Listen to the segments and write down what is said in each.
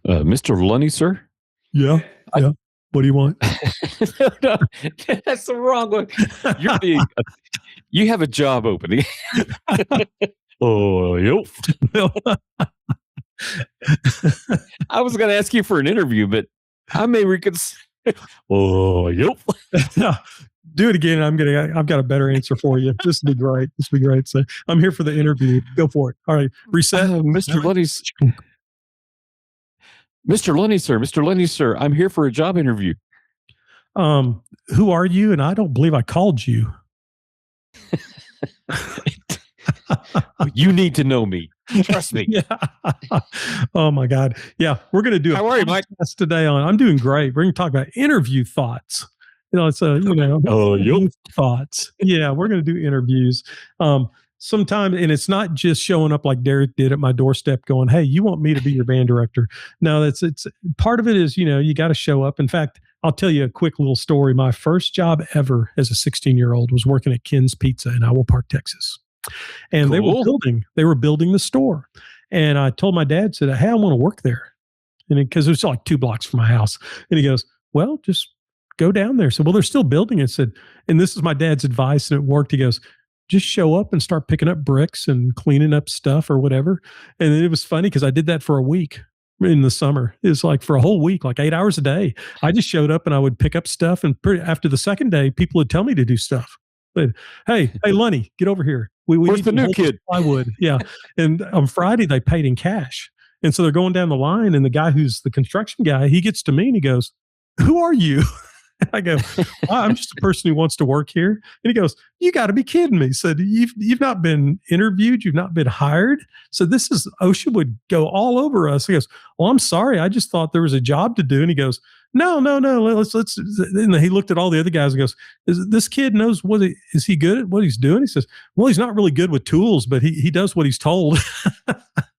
Mr. Lunney, sir? Yeah. What do you want? No, that's the wrong one. You have a job opening. Oh, yep. I was going to ask you for an interview, but I may reconsider. Oh, yep. Do it again. I've got a better answer for you. This will be great. So I'm here for the interview. Go for it. All right. Reset. Mr. Lunney's. Mr. Lunney, sir, I'm here for a job interview. Who are you? And I don't believe I called you. You need to know me. Trust me. Yeah. Oh my God. Yeah. We're going to do How are you, Mike? Today on, I'm doing great. We're going to talk about interview thoughts. It's thoughts. Yeah. We're going to do interviews. Sometimes, and it's not just showing up like Derek did at my doorstep going, "Hey, you want me to be your band director?" No, it's part of it is, you got to show up. In fact, I'll tell you a quick little story. My first job ever as a 16-year-old was working at Ken's Pizza in Owl Park, Texas. And cool. they were building the store. And I told my dad, said, "Hey, I want to work there." And because it was like 2 blocks from my house. And he goes, "Well, just go down there." So, well, they're still building it. Said, and this is my dad's advice, and it worked. He goes, "Just show up and start picking up bricks and cleaning up stuff or whatever." And it was funny because I did that for a week in the summer. It was like for a whole week, like 8 hours a day. I just showed up and I would pick up stuff. And after the second day, people would tell me to do stuff. But hey, Lunney, get over here. We Where's need the new kid? Plywood. Yeah. And on Friday, they paid in cash. And so they're going down the line. And the guy who's the construction guy, he gets to me and he goes, "Who are you?" I go, "I'm just a person who wants to work here." And he goes, "You got to be kidding me." Said, you've not been interviewed. You've not been hired. So this is, OSHA would go all over us. He goes, "Well, I'm sorry. I just thought there was a job to do." And he goes, No. Let's. And he looked at all the other guys and goes, "This kid knows is he good at what he's doing?" He says, "Well, he's not really good with tools, but he does what he's told."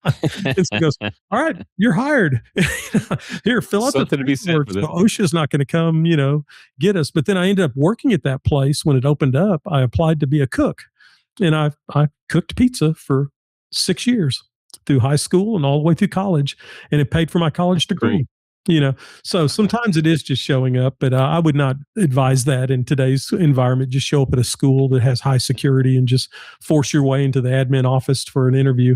And so he goes, "All right, you're hired. Here, fill out Something the to be said for this. OSHA's not going to come, get us." But then I ended up working at that place when it opened up. I applied to be a cook, and I cooked pizza for 6 years through high school and all the way through college, and it paid for my college degree. So sometimes it is just showing up, but I would not advise that in today's environment. Just show up at a school that has high security and just force your way into the admin office for an interview.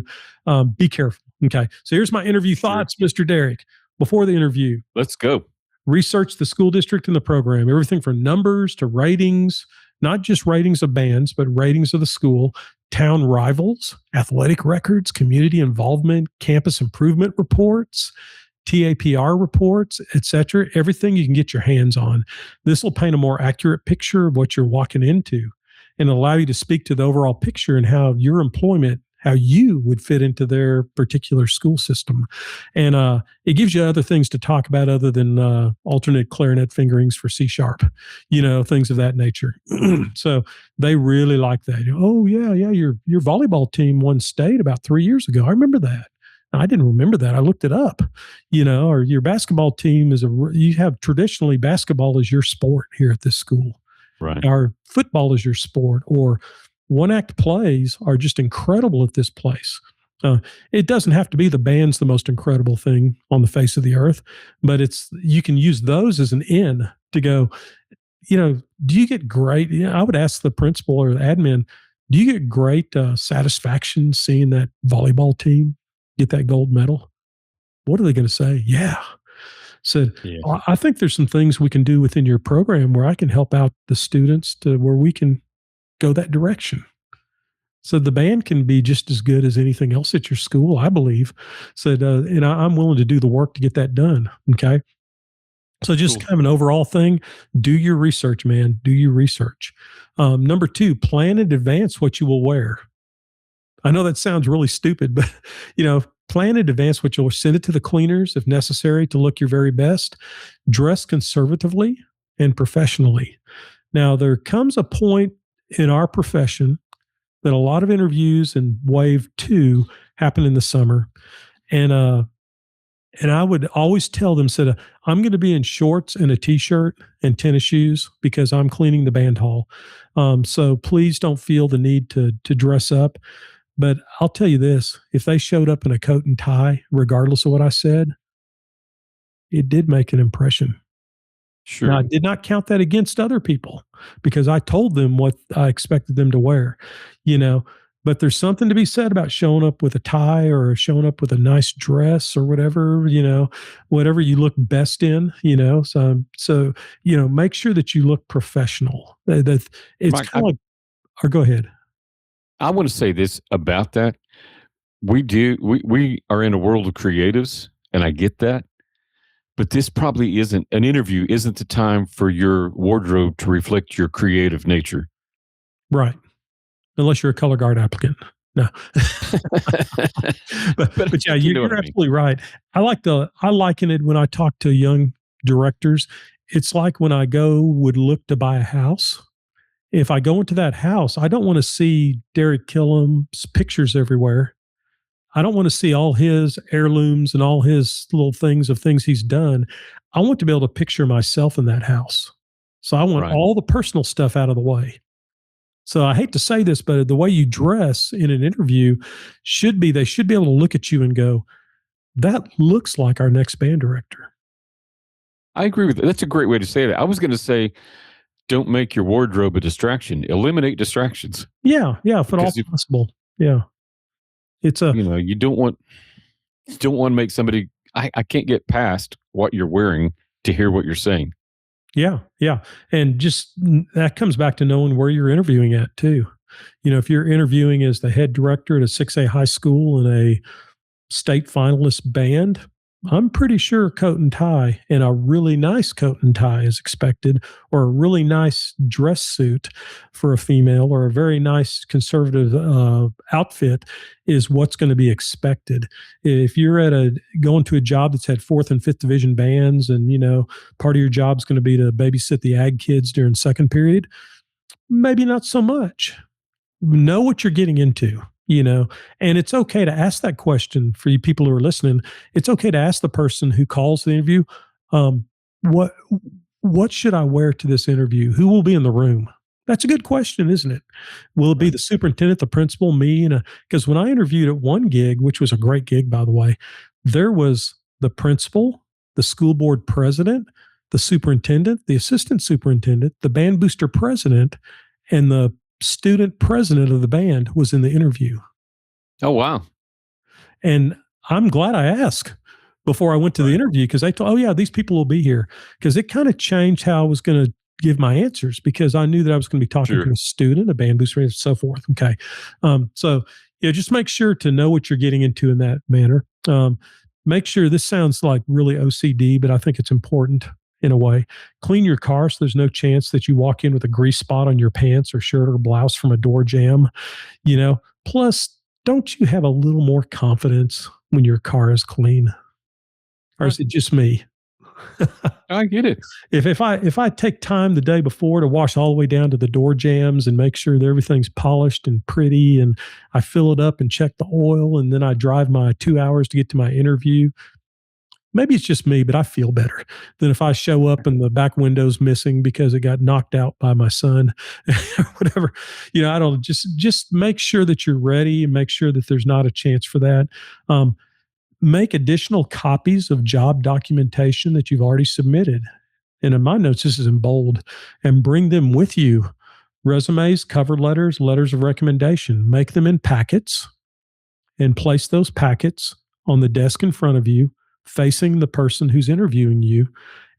Be careful. Okay. So here's my interview thoughts, Mr. Derek. Before the interview, let's go. Research the school district and the program, everything from numbers to ratings, not just ratings of bands, but ratings of the school, town rivals, athletic records, community involvement, campus improvement reports, TAPR reports, etc. Everything you can get your hands on. This will paint a more accurate picture of what you're walking into and allow you to speak to the overall picture and how your employment, how you would fit into their particular school system. And it gives you other things to talk about other than alternate clarinet fingerings for C sharp, things of that nature. So they really like that. "Oh, yeah, your volleyball team won state about 3 years ago. I remember that." I didn't remember that. I looked it up, or your basketball team you have traditionally basketball is your sport here at this school. Right. Our football is your sport, or one act plays are just incredible at this place. It doesn't have to be the band's the most incredible thing on the face of the earth, but you can use those as an in to go, do you get great? I would ask the principal or the admin, do you get great satisfaction seeing that volleyball team get that gold medal? What are they going to say? Yeah. Said, "I think there's some things we can do within your program where I can help out the students to where we can go that direction." So the band can be just as good as anything else at your school, I believe. Said, and I'm willing to do the work to get that done. Okay. So just kind of an overall thing, do your research, man. Do your research. Number 2, plan in advance what you will wear. I know that sounds really stupid, but, plan in advance what you'll send it to the cleaners if necessary to look your very best. Dress conservatively and professionally. Now, there comes a point in our profession that a lot of interviews in wave 2 happen in the summer. And I would always tell them, I'm going to be in shorts and a t-shirt and tennis shoes because I'm cleaning the band hall. So please don't feel the need to dress up. But I'll tell you this, if they showed up in a coat and tie, regardless of what I said, it did make an impression. Now, I Sure. did not count that against other people because I told them what I expected them to wear, you know. But there's something to be said about showing up with a tie or showing up with a nice dress or whatever, whatever you look best in, So, make sure that you look professional. That it's Mike, kind of like, or go ahead. I want to say this about that. We are in a world of creatives, and I get that. But this probably isn't an interview, isn't the time for your wardrobe to reflect your creative nature. Right. Unless you're a color guard applicant. No. but But I but yeah, think you know what you're I mean. absolutely right. I liken it when I talk to young directors. It's like when I would look to buy a house. If I go into that house, I don't want to see Derek Killam's pictures everywhere. I don't want to see all his heirlooms and all his little things he's done. I want to be able to picture myself in that house. So I want Right. all the personal stuff out of the way. So I hate to say this, but the way you dress in an interview they should be able to look at you and go, that looks like our next band director. I agree with that. That's a great way to say it. I was going to say, don't make your wardrobe a distraction. Eliminate distractions Yeah, yeah, if at all because if possible. Yeah. It's a you don't want to make somebody. I can't get past what you're wearing to hear what you're saying. Yeah, yeah. And just that comes back to knowing where you're interviewing at too. If you're interviewing as the head director at a 6A high school and a state finalist band, I'm pretty sure coat and tie and a really nice coat and tie is expected, or a really nice dress suit for a female, or a very nice conservative outfit is what's going to be expected. If you're going to a job that's had fourth and fifth division bands, and part of your job is going to be to babysit the ag kids during second period, maybe not so much. Know what you're getting into, and it's okay to ask that question. For you people who are listening, it's okay to ask the person who calls the interview, um, what what should I wear to this interview? Who will be in the room? That's a good question, isn't it? Will it be Right. the superintendent, the principal, me? And because when I interviewed at one gig, which was a great gig, by the way, there was the principal, the school board president, the superintendent, the assistant superintendent, the band booster president, and the student president of the band was in the interview. Oh wow. And I'm glad I asked before I went to the Right. interview, because they told, oh, yeah, these people will be here. Because it kind of changed how I was going to give my answers, because I knew that I was going to be talking to Sure. a student, a band booster, and so forth. Okay. So, just make sure to know what you're getting into in that manner. Make sure, this sounds like really OCD, but I think it's important in a way. Clean your car so there's no chance that you walk in with a grease spot on your pants or shirt or blouse from a door jam. Plus, don't you have a little more confidence when your car is clean? Or is Right. it just me? I get it. If I take time the day before to wash all the way down to the door jams and make sure that everything's polished and pretty, and I fill it up and check the oil, and then I drive my 2 hours to get to my interview, maybe it's just me, but I feel better than if I show up and the back window's missing because it got knocked out by my son or whatever. I don't, just make sure that you're ready, and make sure that there's not a chance for that. Make additional copies of job documentation that you've already submitted. And in my notes, this is in bold, and bring them with you. Resumes, cover letters, letters of recommendation. Make them in packets and place those packets on the desk in front of you, facing the person who's interviewing you,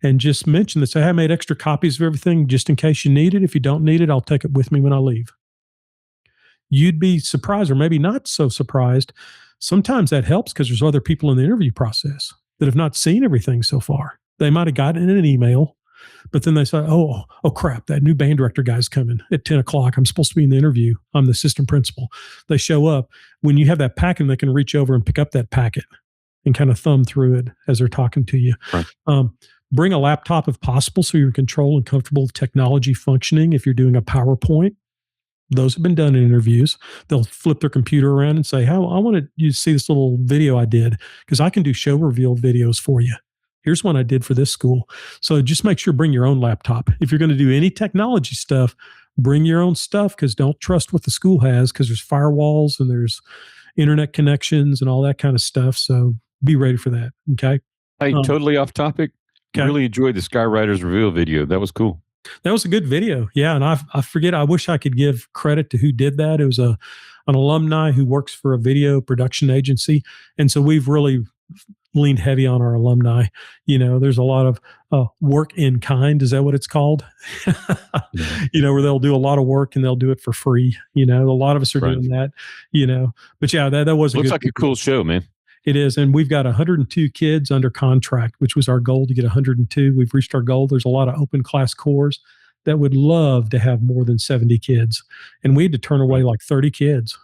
and just mention that, say, hey, I made extra copies of everything just in case you need it. If you don't need it, I'll take it with me when I leave. You'd be surprised, or maybe not so surprised. Sometimes that helps because there's other people in the interview process that have not seen everything so far. They might have gotten it in an email, but then they say, oh crap, that new band director guy's coming at 10 o'clock. I'm supposed to be in the interview. I'm the assistant principal. They show up. When you have that packet, they can reach over and pick up that packet and kind of thumb through it as they're talking to you. Right. Bring a laptop if possible so you're in control and comfortable with technology functioning. If you're doing a PowerPoint, those have been done in interviews. They'll flip their computer around and say, I want you to see this little video I did, because I can do show reveal videos for you. Here's one I did for this school. So just make sure, bring your own laptop. If you're going to do any technology stuff, bring your own stuff, because don't trust what the school has, because there's firewalls and there's internet connections and all that kind of stuff. So be ready for that. Okay. Hey, Um, totally off topic. okay. Really enjoyed the Skywriters reveal video. That was cool. That was a good video. Yeah. And I forget, I wish I could give credit to who did that. It was an alumni who works for a video production agency. And so we've really leaned heavy on our alumni. There's a lot of work in kind. Is that what it's called? Where they'll do a lot of work and they'll do it for free. A lot of us are Right. doing that, but yeah, that was a Looks good like a video. cool show, man. It is. And we've got 102 kids under contract, which was our goal to get 102. We've reached our goal. There's a lot of open class cores that would love to have more than 70 kids. And we had to turn away Right. like 30 kids,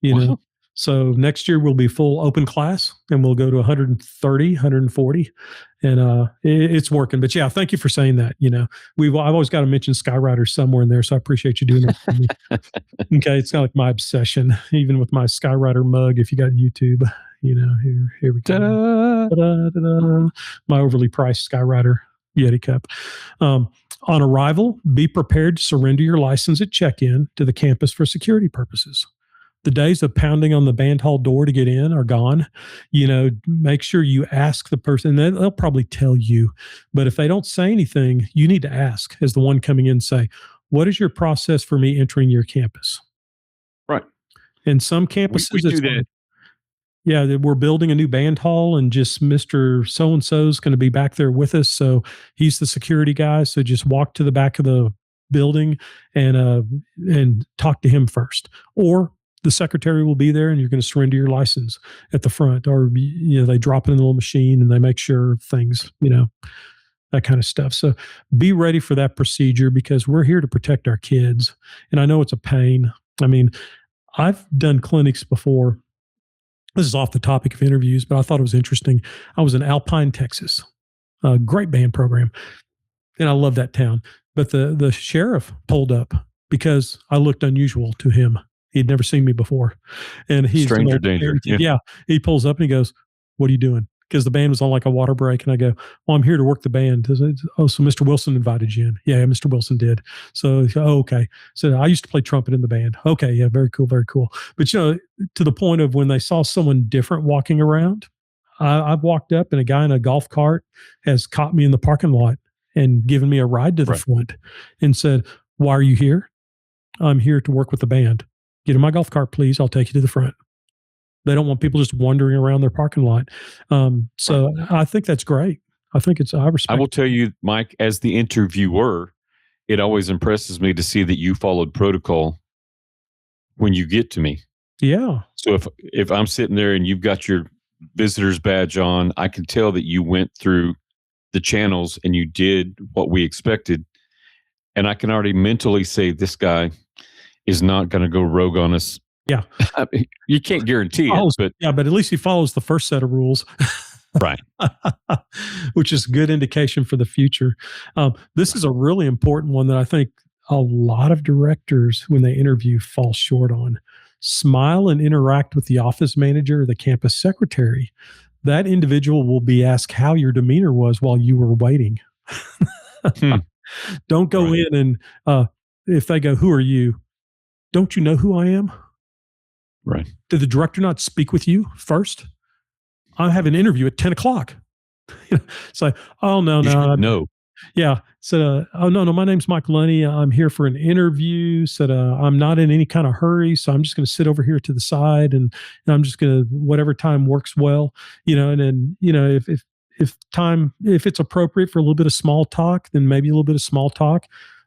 you know. Wow. So next year we'll be full open class and we'll go to 130, 140. And it's working. But yeah, thank you for saying that. I've always got to mention Skywriters somewhere in there. So I appreciate you doing that for me. Okay, it's kind of like my obsession, even with my Skywriter mug. If you got YouTube, here we go. Ta-da. Da-da-da-da. My overly priced Skywriter Yeti cup. On arrival, be prepared to surrender your license at check-in to the campus for security purposes. The days of pounding on the band hall door to get in are gone. Make sure you ask the person. They'll probably tell you, but if they don't say anything, you need to ask as the one coming in, say, what is your process for me entering your campus? Right. And some We campuses, do it's that. like, yeah, we're building a new band hall and just Mr. So-and-so is going to be back there with us. So he's the security guy. So just walk to the back of the building and talk to him first. Or the secretary will be there and you're going to surrender your license at the front, or they drop it in the little machine and they make sure things, that kind of stuff. So be ready for that procedure because we're here to protect our kids. And I know it's a pain. I mean, I've done clinics before. This is off the topic of interviews, but I thought it was interesting. I was in Alpine, Texas, a great band program, and I love that town. But the sheriff pulled up because I looked unusual to him. He'd never seen me before, and he's Stranger danger. Yeah, he pulls up and he goes, "What are you doing?" Because the band was on like a water break, and I go, "Well, I'm here to work the band." Oh, so Mr. Wilson invited you in? Yeah, Mr. Wilson did. So, okay. So I used to play trumpet in the band. Okay, yeah, very cool, very cool. But to the point of when they saw someone different walking around, I've walked up and a guy in a golf cart has caught me in the parking lot and given me a ride to the Right. front and said, "Why are you here?" "I'm here to work with the band." "Get in my golf cart, please. I'll take you to the front." They don't want people just wandering around their parking lot. So I think that's great. I I respect. will tell you, Mike, as the interviewer, it always impresses me to see that you followed protocol when you get to me. Yeah. So if I'm sitting there and you've got your visitor's badge on, I can tell that you went through the channels and you did what we expected. And I can already mentally say this guy is not going to go rogue on us. Yeah. I mean, you can't guarantee it, but yeah, but at least he follows the first set of rules. right. Which is good indication for the future. This is a really important one that I think a lot of directors, when they interview, fall short on. Smile and interact with the office manager or the campus secretary. That individual will be asked how your demeanor was while you were waiting. Don't go Right. in and if they go, "Who are you?" "Don't you know who I am?" Right. "Did the director not speak with you first?" "I have an interview at 10 o'clock. It's like, "Oh, no, You no." should know. Yeah. Said, "Oh, no, no, my name's Mike Lunney. I'm here for an interview." Said, "I'm not in any kind of hurry. So I'm just going to sit over here to the side and I'm just going to, whatever time works well, and then, if it's appropriate for a little bit of small talk, then maybe a little bit of small talk.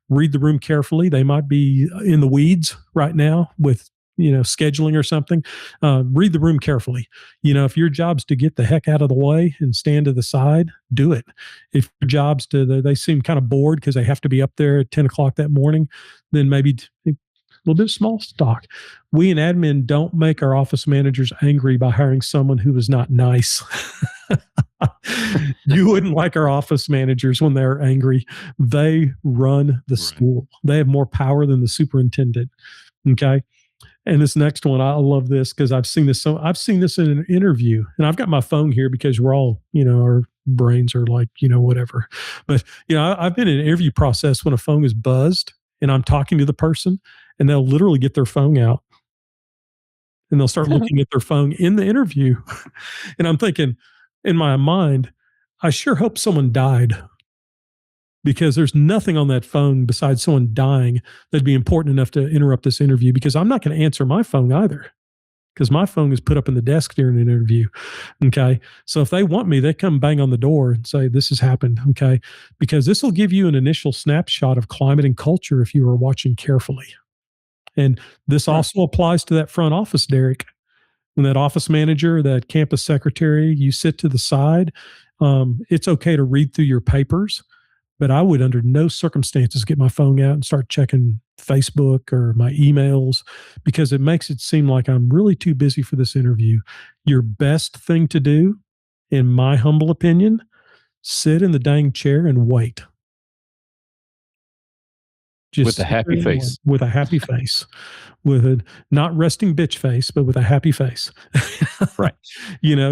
Read the room carefully. They might be in the weeds right now with, scheduling or something. Read the room carefully. If your job's to get the heck out of the way and stand to the side, do it. If your job's they seem kind of bored because they have to be up there at 10 o'clock that morning, then maybe a little bit of small talk. We in admin don't make our office managers angry by hiring someone who is not nice. You wouldn't like our office managers when they're angry. They run the school. They have more power than the superintendent. Okay. And this next one, I love this because I've seen this. So I've seen this in an interview, and I've got my phone here because we're all, our brains are like, whatever. But I've been in an interview process when a phone is buzzed and I'm talking to the person, and they'll literally get their phone out and they'll start looking at their phone in the interview, and I'm thinking, in my mind, I sure hope someone died, because there's nothing on that phone besides someone dying that'd be important enough to interrupt this interview, because I'm not going to answer my phone either, because my phone is put up in the desk during an interview. Okay. So if they want me, they come bang on the door and say, this has happened. Okay. Because this will give you an initial snapshot of climate and culture if you are watching carefully. And this Right. also applies to that front office, Derek. When that office manager, that campus secretary, you sit to the side, it's okay to read through your papers, but I would under no circumstances get my phone out and start checking Facebook or my emails, because it makes it seem like I'm really too busy for this interview. Your best thing to do, in my humble opinion, sit in the dang chair and wait. Just With a sit happy there and wait face. with a happy face, with a not resting bitch face, but with a happy face. Right.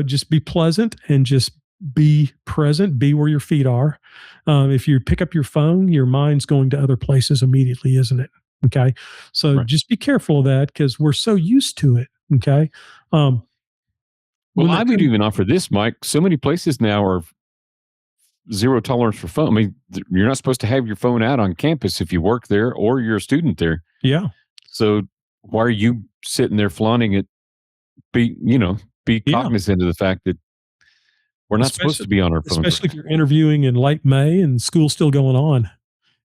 Just be pleasant and just be present, be where your feet are. If you pick up your phone, your mind's going to other places immediately, isn't it? Okay. So Right. just be careful of that, because we're so used to it. Okay. Um, Well, when I that would comes, even offer this, Mike. So many places now are zero tolerance for phone. I mean, you're not supposed to have your phone out on campus if you work there or you're a student there. yeah, So why are you sitting there flaunting it? Be yeah. cognizant of the fact that we're not supposed Especially, to be on our phones especially right if you're interviewing in late May and school's still going on.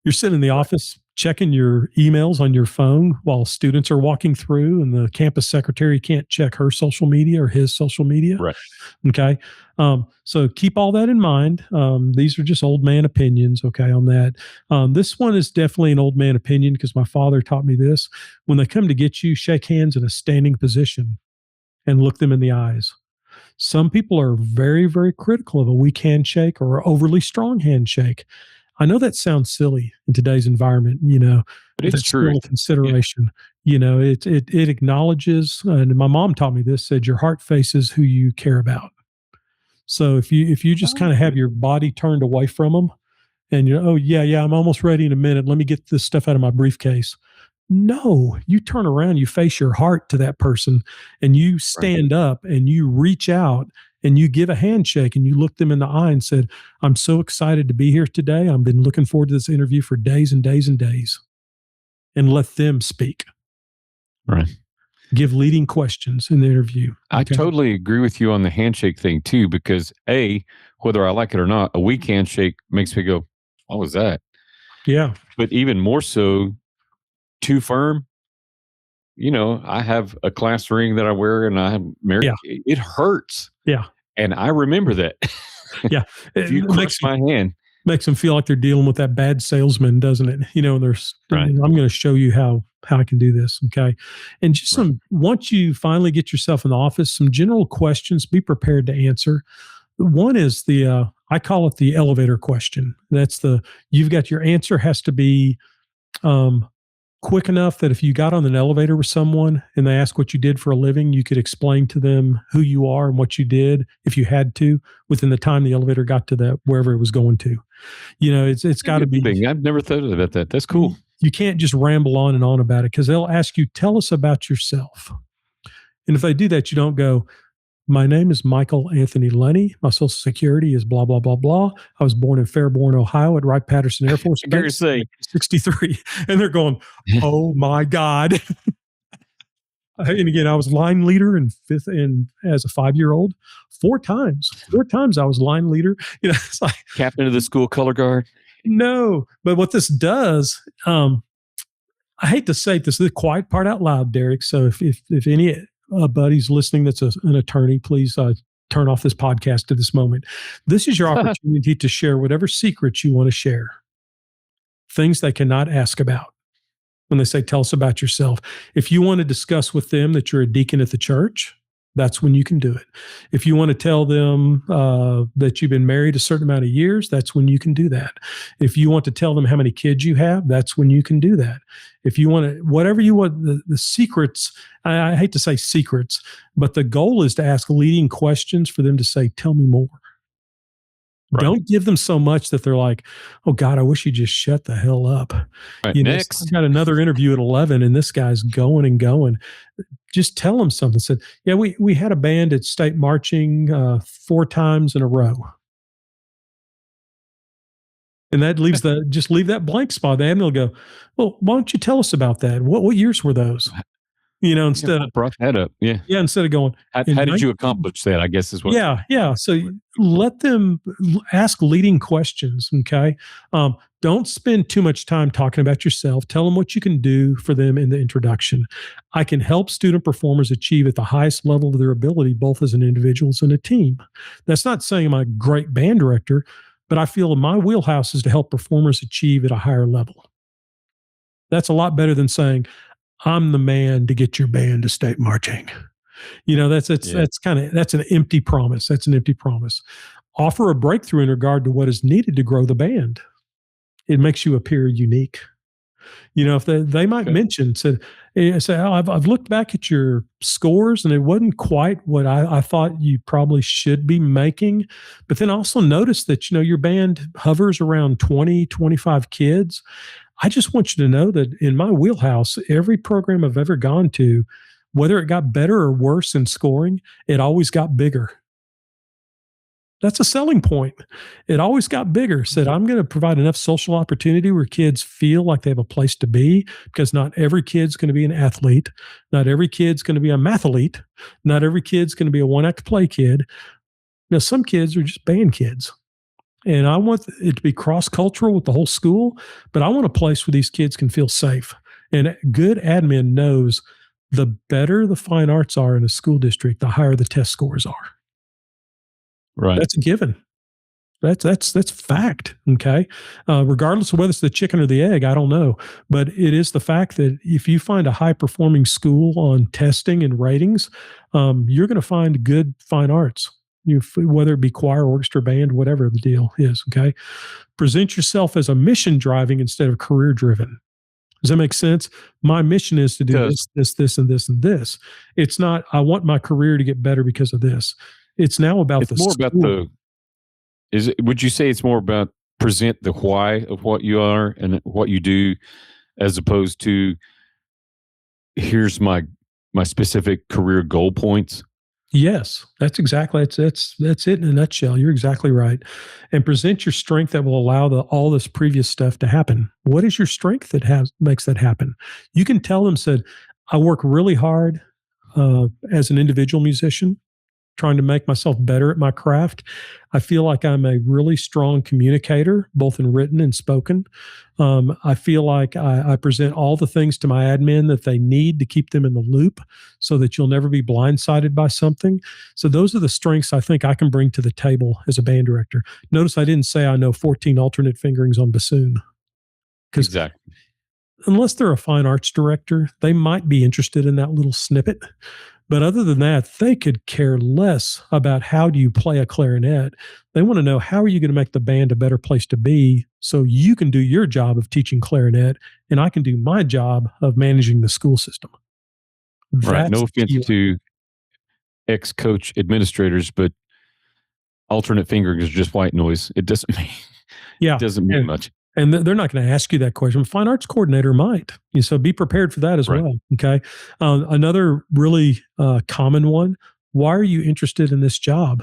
You're sitting in the now. Right. office checking your emails on your phone while students are walking through, and the campus secretary can't check her social media or his social media. Right. Okay. So keep all that in mind. These are just old man opinions. Okay. On that. This one is definitely an old man opinion, because my father taught me this. When they come to get you, shake hands in a standing position and look them in the eyes. Some people are very, very critical of a weak handshake or overly strong handshake. I know that sounds silly in today's environment, But but it's that's still true. a consideration. It acknowledges, and my mom taught me this, said your heart faces who you care about. So if you just Oh, kind of have okay. your body turned away from them, and you're, oh yeah, I'm almost ready in a minute. Let me get this stuff out of my briefcase. No, you turn around, you face your heart to that person, and you Right. stand up and you reach out and you give a handshake and you look them in the eye and said, I'm so excited to be here today. I've been looking forward to this interview for days and days and days. And let them speak. Right. Give leading questions in the interview. I Okay. totally agree with you on the handshake thing too, because whether I like it or not, a weak handshake makes me go, "What was that?" Yeah. But even more so, too firm. I have a class ring that I wear, and I'm married. Yeah. It hurts, Yeah. and I remember that. Yeah. If you It crush my hand, makes them feel like they're dealing with that bad salesman, doesn't it? And right, I'm going to show you how I can do this. Okay. And just right, once you finally get yourself in the office, some general questions, be prepared to answer. One is I call it the elevator question. You've got your answer has to be, um, quick enough that if you got on an elevator with someone and they ask what you did for a living, you could explain to them who you are and what you did if you had to, within the time the elevator got to that wherever it was going to. It's a got to good be. thing. I've never thought about that. That's cool. You can't just ramble on and on about it, because they'll ask you, tell us about yourself. And if they do that, you don't go, my name is Michael Anthony Lunney. My social security is blah, blah, blah, blah. I was born in Fairborn, Ohio at Wright-Patterson Air Force I gotta Base say, in 63. And they're going, oh my God. And again, I was line leader in fifth and as a 5-year-old, 4 times. 4 times I was line leader. It's like, captain of the school color guard. no. But what this does, I hate to say this is the quiet part out loud, Derek. So if any buddies listening that's an attorney, please turn off this podcast at this moment. This is your opportunity to share whatever secrets you want to share, things they cannot ask about. When they say, tell us about yourself. If you want to discuss with them that you're a deacon at the church, that's when you can do it. If you want to tell them that you've been married a certain amount of years, that's when you can do that. If you want to tell them how many kids you have, that's when you can do that. If you want to, whatever you want, the secrets, I hate to say secrets, but the goal is to ask leading questions for them to say, tell me more. Right. Don't give them so much that they're like, oh God, I wish you just shut the hell up. Right, next. I've got another interview at 11 and this guy's going and going. just tell them something. Said, yeah, we had a band at state marching 4 times in a row. And that leaves just leave that blank spot. The admin will go, well, why don't you tell us about that? What years were those? Yeah, Instead what of, brought that up? Yeah. yeah, instead of going in How did you 19, accomplish that? I guess is what. yeah, yeah. So let them ask leading questions. Okay. Don't spend too much time talking about yourself. Tell them what you can do for them in the introduction. I can help student performers achieve at the highest level of their ability, both as an individual and a team. That's not saying I'm a great band director, but I feel my wheelhouse is to help performers achieve at a higher level. That's a lot better than saying, I'm the man to get your band to state marching. Yeah. That's an empty promise. That's an empty promise. Offer a breakthrough in regard to what is needed to grow the band. It makes you appear unique. If they might Okay. mention, say, oh, I've looked back at your scores and it wasn't quite what I thought you probably should be making. But then also notice that, your band hovers around 20, 25 kids. I just want you to know that in my wheelhouse, every program I've ever gone to, whether it got better or worse in scoring, it always got bigger. That's a selling point. It always got bigger. Said, I'm going to provide enough social opportunity where kids feel like they have a place to be, because not every kid's going to be an athlete. Not every kid's going to be a mathlete. Not every kid's going to be a one-act play kid. Some kids are just band kids. And I want it to be cross-cultural with the whole school, but I want a place where these kids can feel safe. And good admin knows the better the fine arts are in a school district, the higher the test scores are. Right. That's a given. That's fact. Okay, regardless of whether it's the chicken or the egg, I don't know, but it is the fact that if you find a high performing school on testing and ratings, you're going to find good fine arts. Whether it be choir, orchestra, band, whatever the deal is. Okay, present yourself as a mission driving instead of career driven. Does that make sense? My mission is to do Because this, and this, and this. It's not, I want my career to get better because of this. It's now about it's the more about school. would you say it's more about present the why of what you are and what you do, as opposed to here's my specific career goal points? Yes, that's exactly that's it in a nutshell. You're exactly right. And present your strength that will allow all this previous stuff to happen. What is your strength that makes that happen? You can tell them, said, I work really hard as an individual musician, trying to make myself better at my craft. I feel like I'm a really strong communicator, both in written and spoken. I feel like I present all the things to my admin that they need to keep them in the loop so that you'll never be blindsided by something. So those are the strengths I think I can bring to the table as a band director. Notice I didn't say I know 14 alternate fingerings on bassoon, because Exactly. unless they're a fine arts director, they might be interested in that little snippet. But other than that, they could care less about how do you play a clarinet. They want to know, how are you going to make the band a better place to be so you can do your job of teaching clarinet and I can do my job of managing the school system. Right. That's No the offense key. to ex-coach administrators, but alternate fingering is just white noise. It doesn't mean Yeah. doesn't mean And, much. and they're not going to ask you that question. Fine arts coordinator might. So be prepared for that as Right. well. Okay. Another really common one. Why are you interested in this job?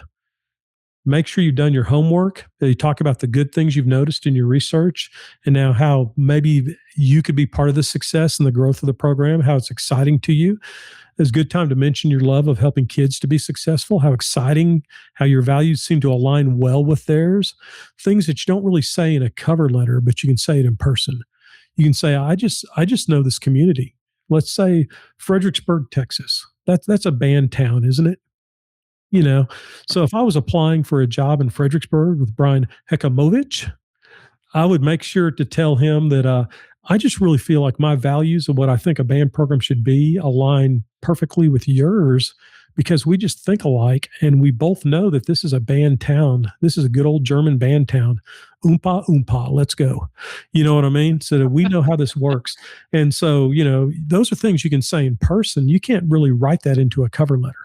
Make sure you've done your homework. You talk about the good things you've noticed in your research, and now how maybe you could be part of the success and the growth of the program, how it's exciting to you. It's a good time to mention your love of helping kids to be successful, how exciting, how your values seem to align well with theirs. Things that you don't really say in a cover letter, but you can say it in person. You can say, I just know this community. Let's say Fredericksburg, Texas. That's a band town, isn't it? So if I was applying for a job in Fredericksburg with Brian Hekamovich, I would make sure to tell him that I just really feel like my values and what I think a band program should be align perfectly with yours, because we just think alike and we both know that this is a band town. This is a good old German band town. Oompa, oompa, let's go. You know what I mean? So that we know how this works. And so, those are things you can say in person. You can't really write that into a cover letter.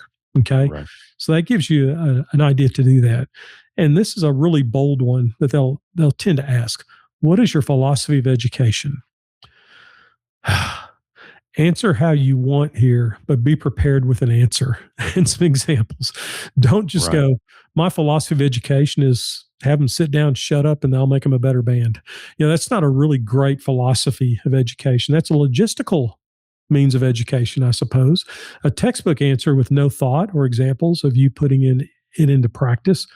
Okay. Right. So that gives you an idea to do that. And this is a really bold one that they'll tend to ask. What is your philosophy of education? answer how you want here, but be prepared with an answer and some examples. Don't just Right. go, my philosophy of education is have them sit down, shut up, and I'll make them a better band. That's not a really great philosophy of education. That's a logistical means of education, I suppose. A textbook answer with no thought or examples of you putting it into practice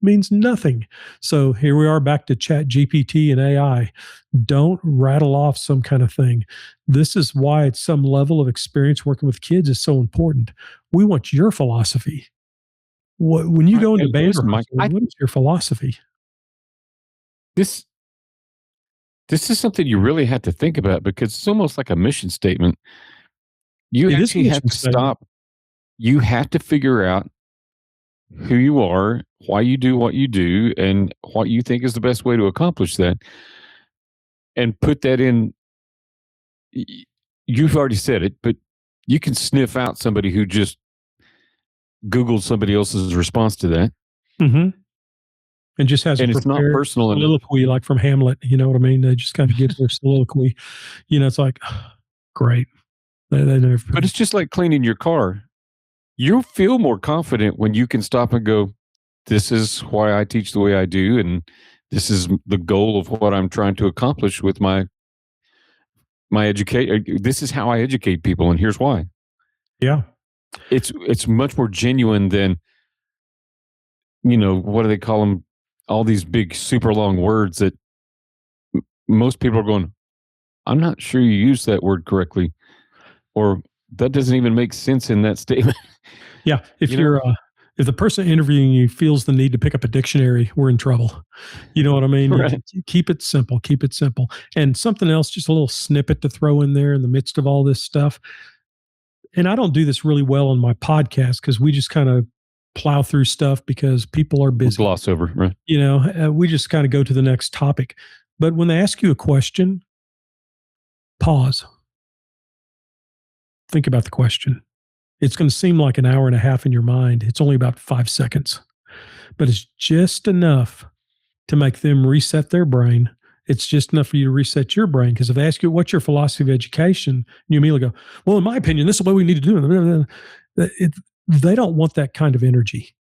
means nothing. So here we are back to Chat GPT and AI. Don't rattle off some kind of thing. This is why it's some level of experience working with kids is so important. We want your philosophy. When you Right. go into And band listen, Mike, rehearsal, what is your philosophy? this this is something you really had to think about because it's almost like a mission statement. You It is a actually have mission to statement. stop. You have to figure out who you are, why you do what you do, and what you think is the best way to accomplish that, and put that in. You've already said it, but you can sniff out somebody who just Googled somebody else's response to that, Mm-hmm. And just has a and it's not prepared personal enough. soliloquy like from Hamlet. You know what I mean? They just kind of give their soliloquy. It's like, great. They never But it's just like cleaning your car. You'll feel more confident when you can stop and go, this is why I teach the way I do, and this is the goal of what I'm trying to accomplish with my educate. This is how I educate people, and here's why. yeah. It's much more genuine than what do they call them? All these big, super long words that most people are going. I'm not sure you used that word correctly, or that doesn't even make sense in that statement. Yeah. you know, If the person interviewing you feels the need to pick up a dictionary, we're in trouble. You know what I mean? right? Keep it simple. Keep it simple. And something else, just a little snippet to throw in there in the midst of all this stuff. And I don't do this really well on my podcast because we just kind of plow through stuff because people are We'll busy. gloss over, right? We just kind of go to the next topic. But when they ask you a question, pause. Think about the question. It's going to seem like an hour and a half in your mind. It's only about 5 seconds, but it's just enough to make them reset their brain. It's just enough for you to reset your brain. Because if they ask you, what's your philosophy of education? You immediately go, well, in my opinion, this is the way we need to do it. They don't want that kind of energy.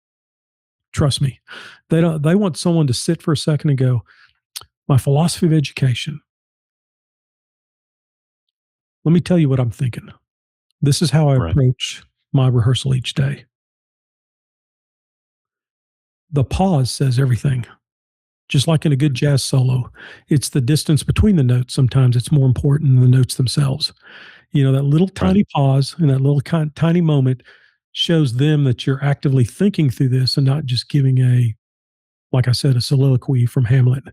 Trust me. They don't. They want someone to sit for a second and go, my philosophy of education. Let me tell you what I'm thinking. This is how I Right. approach my rehearsal each day. The pause says everything. Just like in a good jazz solo, it's the distance between the notes. Sometimes it's more important than the notes themselves. That little tiny pause and that little tiny moment shows them that you're actively thinking through this and not just giving like I said, a soliloquy from Hamlet.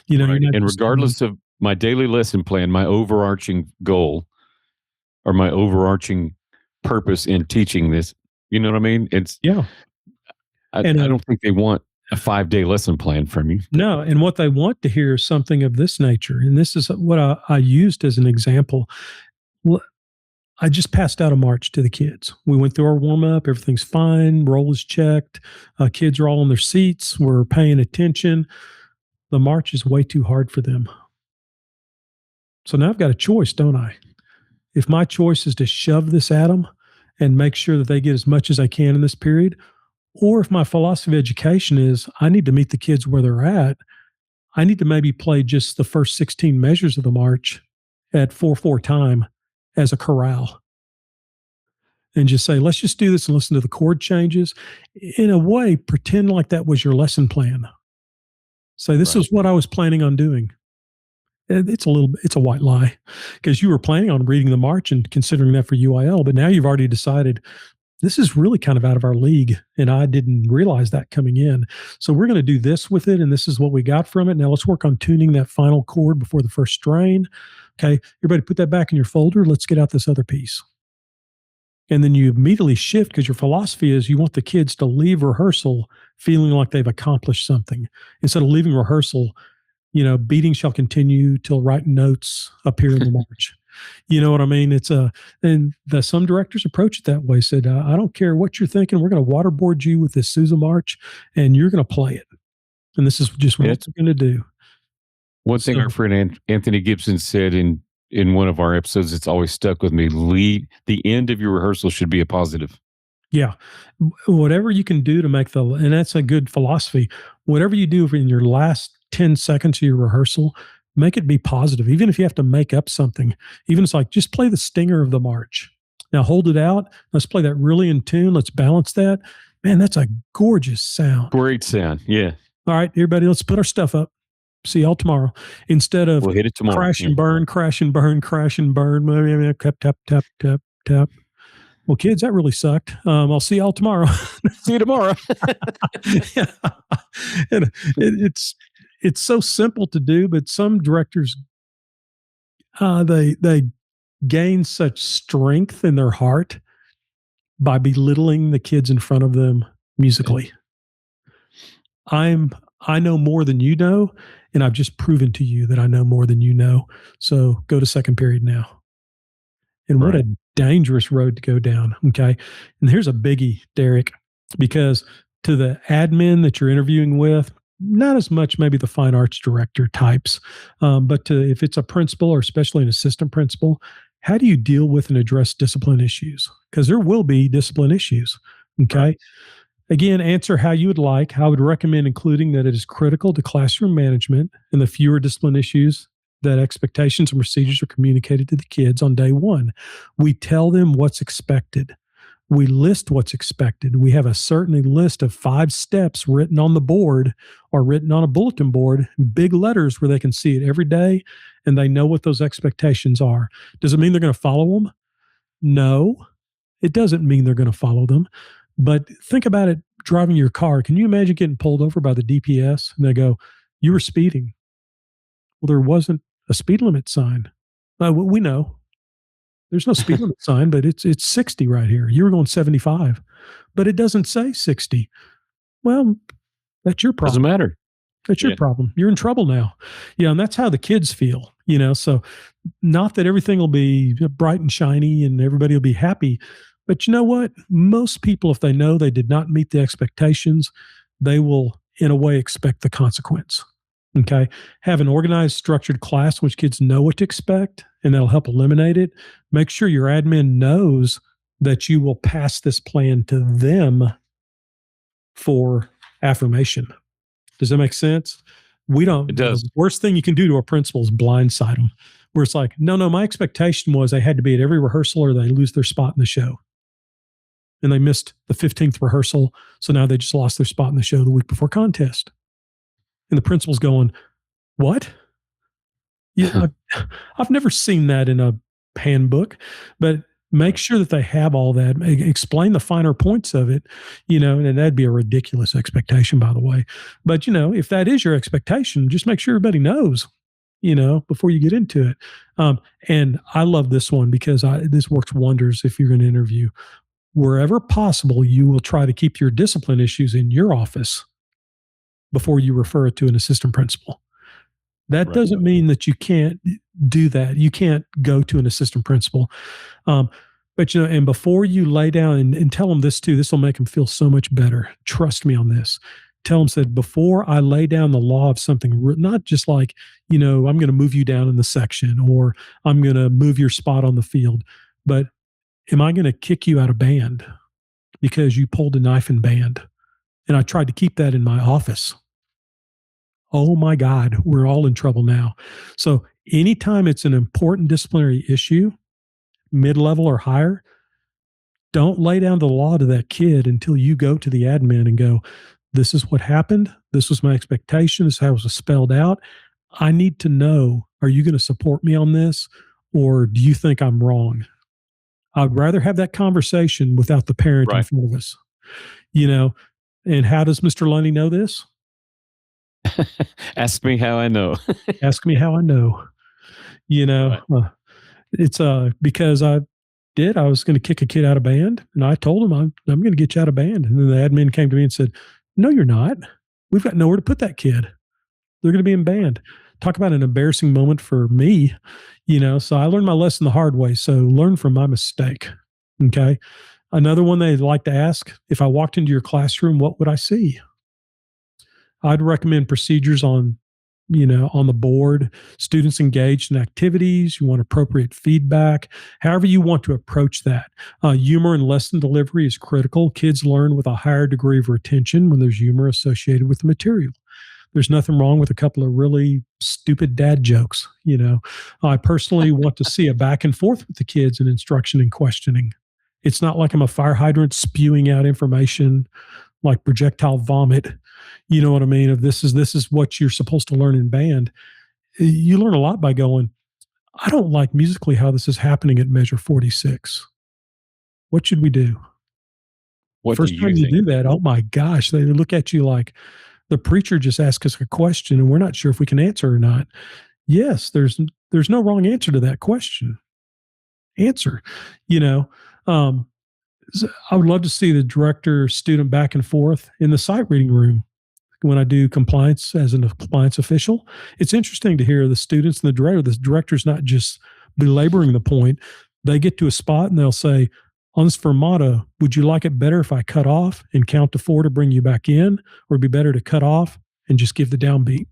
You're Right. not And just regardless of my daily lesson plan, my overarching goal or my overarching purpose in teaching this, you know what I mean? yeah. And I don't think they want a 5-day lesson plan from you. no, and what they want to hear is something of this nature. And this is what I used as an example. I just passed out a march to the kids. We went through our warm up. Everything's fine. Roll is checked. Kids are all in their seats. We're paying attention. The march is way too hard for them. So now I've got a choice, don't I? If my choice is to shove this at them and make sure that they get as much as I can in this period, or if my philosophy of education is I need to meet the kids where they're at, I need to maybe play just the first 16 measures of the march at 4/4 time as a chorale and just say, let's just do this and listen to the chord changes. In a way, pretend like that was your lesson plan. Say, this is what I was planning on doing. It's a white lie because you were planning on reading the march and considering that for UIL, but now you've already decided this is really kind of out of our league. And I didn't realize that coming in. So we're going to do this with it. And this is what we got from it. Now let's work on tuning that final chord before the first strain. Okay. Everybody put that back in your folder. Let's get out this other piece. And then you immediately shift because your philosophy is you want the kids to leave rehearsal feeling like they've accomplished something instead of leaving rehearsal, beating shall continue till writing notes appear in the march. You know what I mean? And some directors approach it that way. Said, I don't care what you're thinking. We're going to waterboard you with this Sousa march and you're going to play it. And this is just what we're going to do. One thing our friend Anthony Gibson said in in one of our episodes. It's always stuck with me. The end of your rehearsal should be a positive. Yeah. Whatever you can do to make and that's a good philosophy. Whatever you do in your last 10 seconds of your rehearsal, make it be positive. Even if you have to make up something, even it's like just play the stinger of the march. Now hold it out. Let's play that really in tune. Let's balance that. Man, that's a gorgeous sound. Great sound. Yeah. All right, everybody, let's put our stuff up. See y'all tomorrow. Instead of We'll hit it tomorrow. crash and burn, crash and burn, crash and burn. Tap, tap, tap, tap, tap. Well, kids, that really sucked. I'll see y'all tomorrow. See you tomorrow. Yeah. And it's so simple to do, but some directors they gain such strength in their heart by belittling the kids in front of them musically. I know more than you know, and I've just proven to you that I know more than you know. So go to second period now. And what a dangerous road to go down. Okay. And here's a biggie, Derek, because to the admin that you're interviewing with, not as much maybe the fine arts director types, but if it's a principal or especially an assistant principal, how do you deal with and address discipline issues? Because there will be discipline issues. Okay. Right. Again, answer how you would like. I would recommend including that it is critical to classroom management and the fewer discipline issues that expectations and procedures are communicated to the kids on day one. We tell them what's expected. We list what's expected. We have a certain list of 5 steps written on the board or written on a bulletin board, big letters where they can see it every day and they know what those expectations are. Does it mean they're going to follow them? No, it doesn't mean they're going to follow them. But think about it driving your car. Can you imagine getting pulled over by the DPS and they go, "You were speeding"? Well, there wasn't a speed limit sign. We know there's no speed limit sign, but it's 60 right here. You were going 75, but it doesn't say 60. Well, that's your problem. Doesn't matter. That's your problem. You're in trouble now. Yeah, and that's how the kids feel, so not that everything will be bright and shiny and everybody will be happy, but you know what? Most people, if they know they did not meet the expectations, they will, in a way, expect the consequence. Okay. Have an organized, structured class in which kids know what to expect, and that'll help eliminate it. Make sure your admin knows that you will pass this plan to them for affirmation. Does that make sense? We don't. It does. The worst thing you can do to a principal is blindside them, where it's like, no, my expectation was they had to be at every rehearsal or they lose their spot in the show. And they missed the 15th rehearsal. So now they just lost their spot in the show the week before contest. And the principal's going, "What?" Yeah, I've never seen that in a handbook, but make sure that they have all that. Explain the finer points of it, and that'd be a ridiculous expectation, by the way. But, if that is your expectation, just make sure everybody knows, before you get into it. And I love this one because this works wonders if you're going to interview. Wherever possible, you will try to keep your discipline issues in your office before you refer it to an assistant principal. That doesn't mean that you can't do that. You can't go to an assistant principal. But, and before you lay down and tell them this too, this will make them feel so much better. Trust me on this. Tell them that before I lay down the law of something, not just like, I'm going to move you down in the section or I'm going to move your spot on the field, but am I going to kick you out of band because you pulled a knife in band? And I tried to keep that in my office. Oh my God, we're all in trouble now. So anytime it's an important disciplinary issue, mid-level or higher, don't lay down the law to that kid until you go to the admin and go, "This is what happened. This was my expectation. This is how it was spelled out. I need to know, are you going to support me on this? Or do you think I'm wrong?" I'd rather have that conversation without the parent in front of us, and how does Mr. Lunney know this? Ask me how I know. Ask me how I know. It's because I was going to kick a kid out of band, and I told him I'm going to get you out of band. And then the admin came to me and said, "No, you're not. We've got nowhere to put that kid. They're going to be in band." Talk about an embarrassing moment for me, so I learned my lesson the hard way. So learn from my mistake. Okay. Another one they like to ask, if I walked into your classroom, what would I see? I'd recommend procedures on on the board, students engaged in activities, you want appropriate feedback, however you want to approach that. Humor and lesson delivery is critical. Kids learn with a higher degree of retention when there's humor associated with the material. There's nothing wrong with a couple of really stupid dad jokes. I personally want to see a back and forth with the kids in instruction and questioning. It's not like I'm a fire hydrant spewing out information like projectile vomit. You know what I mean? If this is what you're supposed to learn in band, you learn a lot by going, I don't like musically how this is happening at measure 46. What should we do? What do First you time you think? do that, oh my gosh, they look at you like the preacher just asked us a question and we're not sure if we can answer or not. Yes, there's no wrong answer to that question. Answer, you know. Um, I would love to see the director student back and forth in the sight reading room when I do compliance as a compliance official. It's interesting to hear the students and the director. The director's not just belaboring the point. They get to a spot and they'll say, on this fermata, would you like it better if I cut off and count to 4 to bring you back in? Or it'd be better to cut off and just give the downbeat?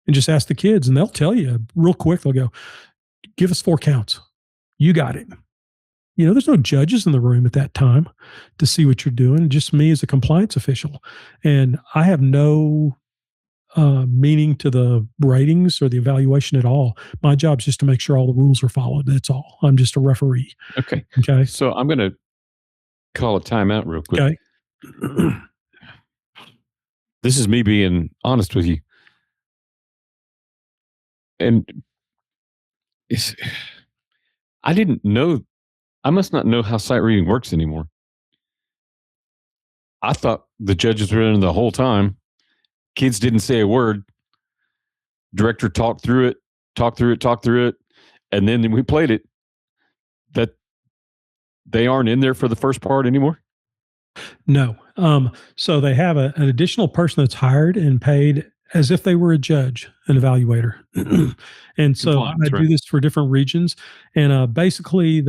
And just ask the kids, and they'll tell you real quick. They'll go, give us 4 counts. You got it. There's no judges in the room at that time to see what you're doing, just me as a compliance official. And I have no meaning to the ratings or the evaluation at all. My job is just to make sure all the rules are followed. That's all. I'm just a referee. Okay. Okay. So I'm going to call a timeout real quick. Okay. This is me being honest with you. And I didn't know, I must not know how sight reading works anymore. I thought the judges were in the whole time. Kids didn't say a word. Director talked through it, and then we played it. That they aren't in there for the first part anymore? No. So they have an additional person that's hired and paid as if they were a judge, an evaluator. And so I do this for different regions. And basically,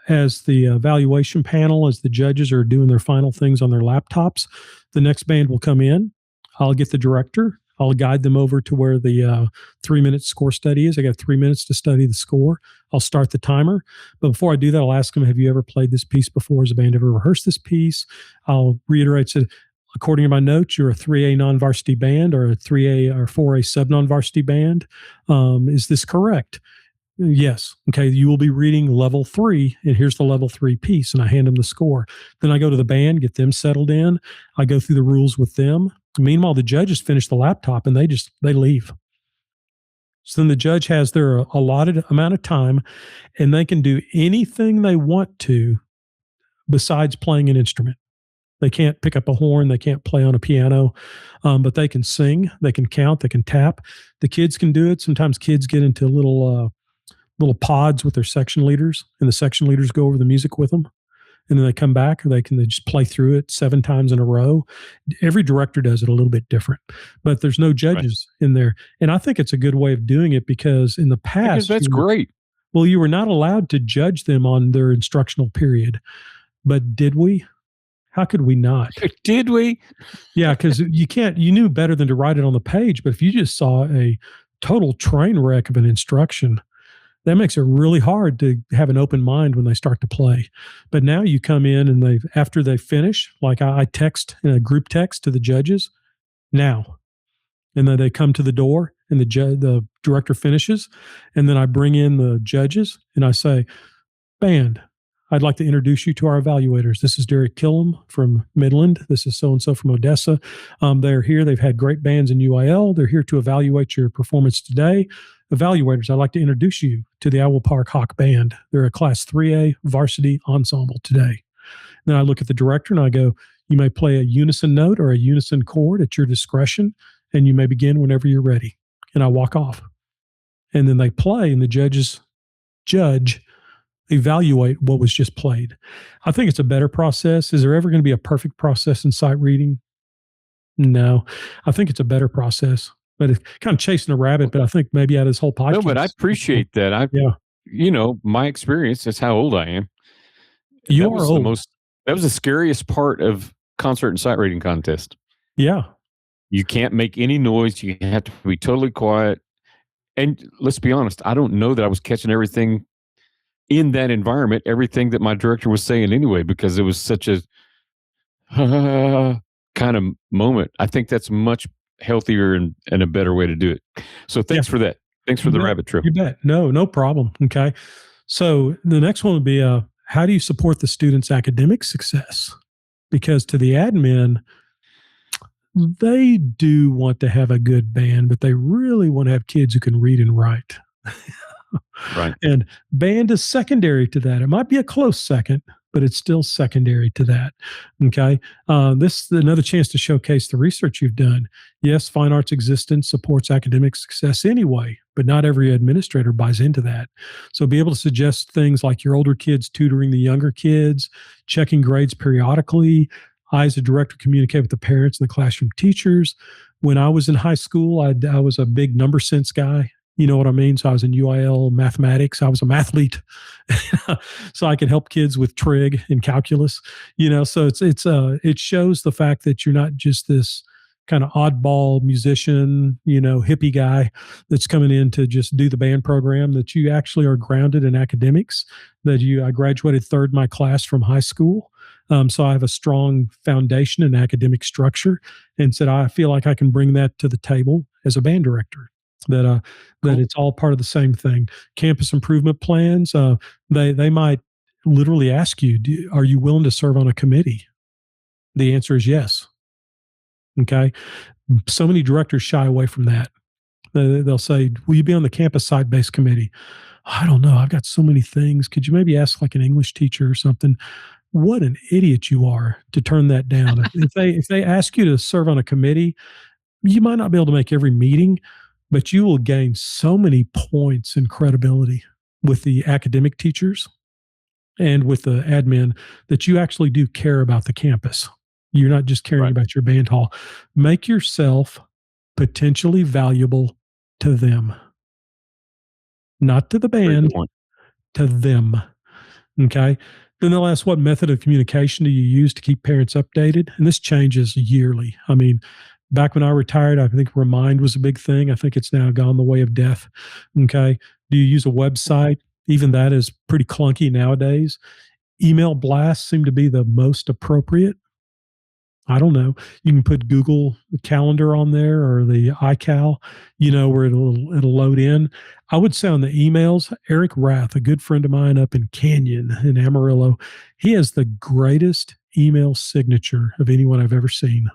as the evaluation panel, as the judges are doing their final things on their laptops, the next band will come in. I'll get the director. I'll guide them over to where the 3-minute score study is. I got 3 minutes to study the score. I'll start the timer. But before I do that, I'll ask them, have you ever played this piece before? Has the band ever rehearsed this piece? I'll reiterate, so according to my notes, you're a 3A non-varsity band or a 3A or 4A sub-non-varsity band. Is this correct? Yes. Okay. You will be reading level 3, and here's the level 3 piece. And I hand them the score. Then I go to the band, get them settled in. I go through the rules with them. Meanwhile, the judges finish the laptop and they leave. So then the judge has their allotted amount of time, and they can do anything they want to besides playing an instrument. They can't pick up a horn. They can't play on a piano, but they can sing. They can count. They can tap. The kids can do it. Sometimes kids get into little pods with their section leaders, and the section leaders go over the music with them. And then they come back, or they just play through it 7 times in a row. Every director does it a little bit different, but there's no judges in there. And I think it's a good way of doing it because in the past, that's great. Well, you were not allowed to judge them on their instructional period, but did we? How could we not? Did we? Yeah, because you knew better than to write it on the page. But if you just saw a total train wreck of an instruction, that makes it really hard to have an open mind when they start to play. But now you come in and after they finish, like I text in a group text to the judges now, and then they come to the door and the director finishes, and then I bring in the judges and I say, band, I'd like to introduce you to our evaluators. This is Derek Killam from Midland. This is so-and-so from Odessa. They're here. They've had great bands in UIL. They're here to evaluate your performance today. Evaluators, I'd like to introduce you to the Owl Park Hawk Band. They're a Class 3A varsity ensemble today. Then I look at the director and I go, you may play a unison note or a unison chord at your discretion, and you may begin whenever you're ready. And I walk off. And then they play, and the judges evaluate what was just played. I think it's a better process. Is there ever going to be a perfect process in sight reading? No. I think it's a better process. But it's kind of chasing a rabbit, but I think maybe out of this whole podcast. No, but I appreciate that. My experience, that's how old I am. You are old. That was the scariest part of concert and sight reading contest. Yeah. You can't make any noise. You have to be totally quiet. And let's be honest, I don't know that I was catching everything in that environment, everything that my director was saying anyway, because it was such a kind of moment. I think that's much healthier and a better way to do it. So Yeah, thanks for that. Thanks for you the bet. rabbit trail. You bet. No, no problem. Okay. So the next one would be how do you support the student's academic success? Because to the admin, they do want to have a good band, but they really want to have kids who can read and write. Right. And band is secondary to that. It might be a close second, but it's still secondary to that. Okay. This is another chance to showcase the research you've done. Yes, fine arts existence supports academic success anyway, but not every administrator buys into that. So be able to suggest things like your older kids tutoring the younger kids, checking grades periodically. I, as a director, communicate with the parents and the classroom teachers. When I was in high school, I was a big number sense guy. You know what I mean? So I was in UIL mathematics. I was a mathlete, so I could help kids with trig and calculus. So it shows the fact that you're not just this kind of oddball musician, hippie guy that's coming in to just do the band program. That you actually are grounded in academics. I graduated third in my class from high school. So I have a strong foundation in academic structure, and said I feel like I can bring that to the table as a band director. That Cool. it's all part of the same thing. Campus improvement plans. They might literally ask you, "Are you willing to serve on a committee?" The answer is yes. Okay. So many directors shy away from that. They'll say, "Will you be on the campus site-based committee?" I don't know. I've got so many things. Could you maybe ask like an English teacher or something? What an idiot you are to turn that down. If they ask you to serve on a committee, you might not be able to make every meeting, but you will gain so many points and credibility with the academic teachers and with the admin that you actually do care about the campus. You're not just caring Right. about your band hall. Make yourself potentially valuable to them, not to the Very good band, point. to them. Okay. Then they'll ask, what method of communication do you use to keep parents updated? And this changes yearly. I mean, back when I retired, I think Remind was a big thing. I think it's now gone the way of death. Okay. Do you use a website? Even that is pretty clunky nowadays. Email blasts seem to be the most appropriate. I don't know. You can put Google Calendar on there or the iCal, where it'll load in. I would say on the emails, Eric Rath, a good friend of mine up in Canyon in Amarillo, he has the greatest email signature of anyone I've ever seen.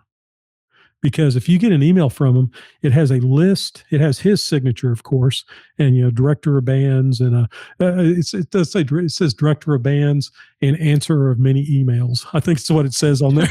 Because if you get an email from him, it has a list. It has his signature, of course, and director of bands, and it does say it says director of bands and answerer of many emails. I think it's what it says on there.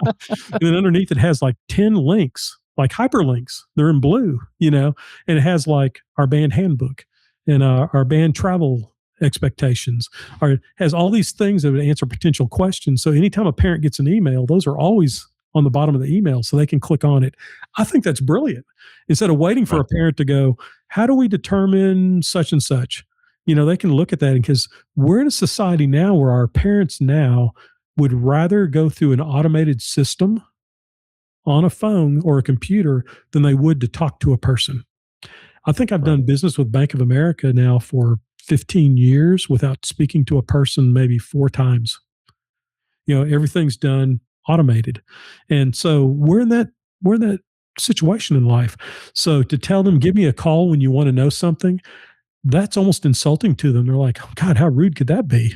And then underneath it has like 10 links, like hyperlinks. They're in blue, and it has like our band handbook and our band travel expectations. Or it has all these things that would answer potential questions. So anytime a parent gets an email, those are always on the bottom of the email so they can click on it. I think that's brilliant. Instead of waiting for Right. a parent to go, how do we determine such and such? They can look at that because we're in a society now where our parents now would rather go through an automated system on a phone or a computer than they would to talk to a person. I think I've Right. done business with Bank of America now for 15 years without speaking to a person maybe 4 times. Everything's done automated. And so we're in that situation in life. So to tell them, give me a call when you want to know something, that's almost insulting to them. They're like, oh, God, how rude could that be?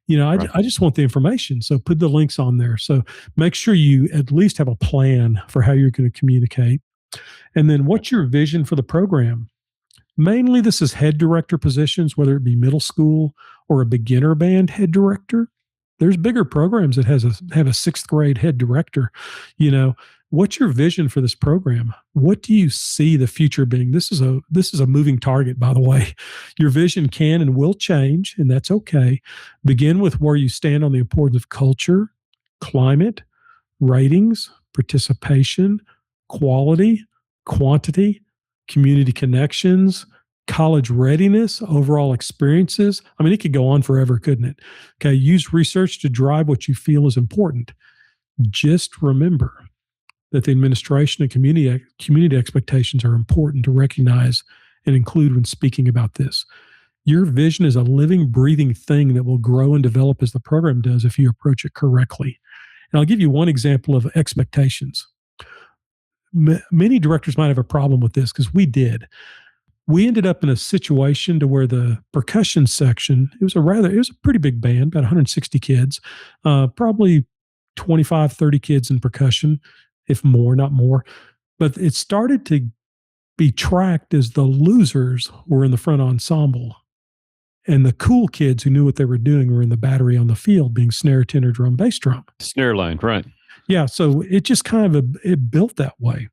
Right. I just want the information. So put the links on there. So make sure you at least have a plan for how you're going to communicate. And then what's your vision for the program? Mainly, this is head director positions, whether it be middle school or a beginner band head director. There's bigger programs that have a 6th grade head director. What's your vision for this program? What do you see the future being? This is a moving target, by the way. Your vision can and will change, and that's okay. Begin with where you stand on the importance of culture, climate, ratings, participation, quality, quantity, community connections, college readiness, overall experiences. I mean, it could go on forever, couldn't it? Okay, use research to drive what you feel is important. Just remember that the administration and community expectations are important to recognize and include when speaking about this. Your vision is a living, breathing thing that will grow and develop as the program does if you approach it correctly. And I'll give you one example of expectations. Many directors might have a problem with this because we did. We ended up in a situation to where the percussion section, it was a pretty big band, about 160 kids, probably 25, 30 kids in percussion, if more, not more. But it started to be tracked as the losers were in the front ensemble. And the cool kids who knew what they were doing were in the battery on the field, being snare, tenor, drum, bass drum. Snare line, right. Yeah, so it just kind of it built that way.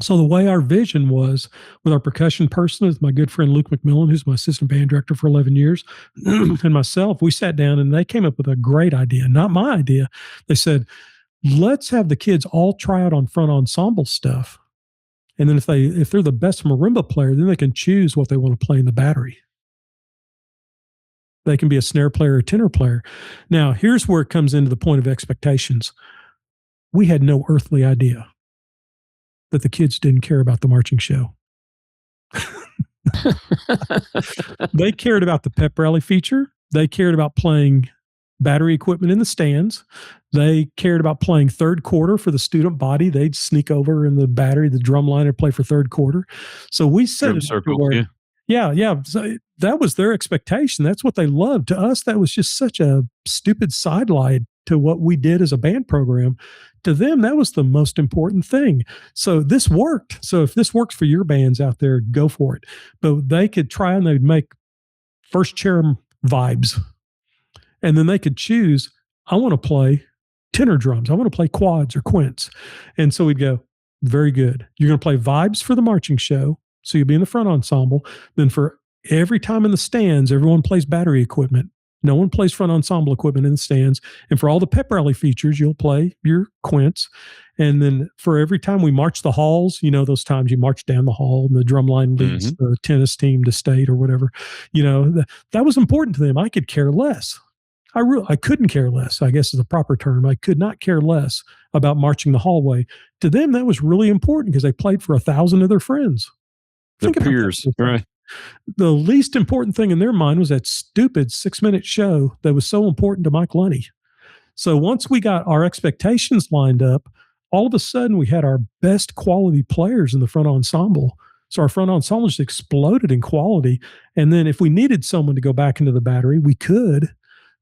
So the way our vision was with our percussion person, with my good friend Luke McMillan, who's my assistant band director for 11 years, and myself, we sat down and they came up with a great idea. Not my idea. They said, let's have the kids all try out on front ensemble stuff. And then if they're the best marimba player, then they can choose what they want to play in the battery. They can be a snare player or tenor player. Now, here's where it comes into the point of expectations. We had no earthly idea that the kids didn't care about the marching show. They cared about the pep rally feature. They cared about playing battery equipment in the stands. They cared about playing third quarter for the student body. They'd sneak over in the battery, the drum line, and play for third quarter. So we set it circle, where, yeah. So that was their expectation. That's what they loved. To us, that was just such a stupid sidelight to what we did as a band program. To them, that was the most important thing. So this worked. So if this works for your bands out there, go for it. But they could try and they'd make first chair vibes. And then they could choose, I want to play tenor drums. I want to play quads or quints. And so we'd go, very good. You're going to play vibes for the marching show. So you'll be in the front ensemble. Then for every time in the stands, everyone plays battery equipment. No one plays front ensemble equipment in the stands. And for all the pep rally features, you'll play your quints. And then for every time we march the halls, those times you march down the hall and the drum line leads the tennis team to state or whatever, that was important to them. I could care less. I couldn't care less, I guess is the proper term. I could not care less about marching the hallway. To them, that was really important because they played for 1,000 of their friends. The peers, right? The least important thing in their mind was that stupid 6-minute show that was so important to Mike Lunney. So once we got our expectations lined up, all of a sudden we had our best quality players in the front ensemble. So our front ensemble just exploded in quality. And then if we needed someone to go back into the battery, we could.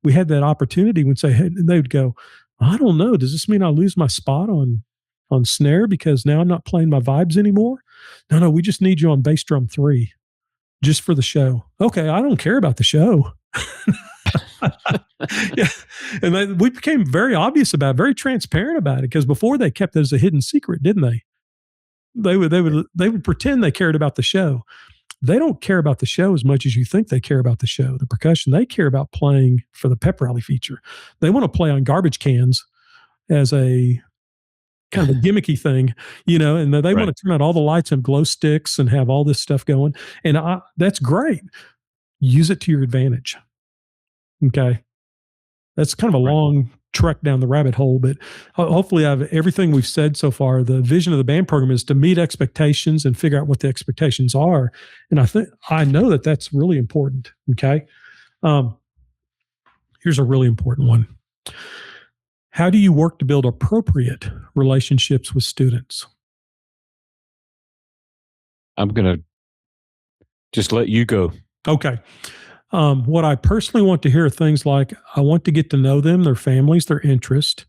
We had that opportunity. We'd say, hey, and they would go, I don't know. Does this mean I lose my spot on snare because now I'm not playing my vibes anymore? No, we just need you on bass drum 3 just for the show. Okay, I don't care about the show. Yeah. And we became very obvious about it, very transparent about it, because before they kept it as a hidden secret, didn't they? They would pretend they cared about the show. They don't care about the show as much as you think they care about the show. The percussion, they care about playing for the pep rally feature. They want to play on garbage cans as a kind of a gimmicky thing, and they want to turn out all the lights and glow sticks and have all this stuff going. And that's great. Use it to your advantage. Okay. That's kind of a long trek down the rabbit hole, but hopefully everything we've said so far. The vision of the band program is to meet expectations and figure out what the expectations are. And I know that that's really important. Okay. Here's a really important one. How do you work to build appropriate relationships with students? I'm going to just let you go. Okay. What I personally want to hear are things like, I want to get to know them, their families, their interest.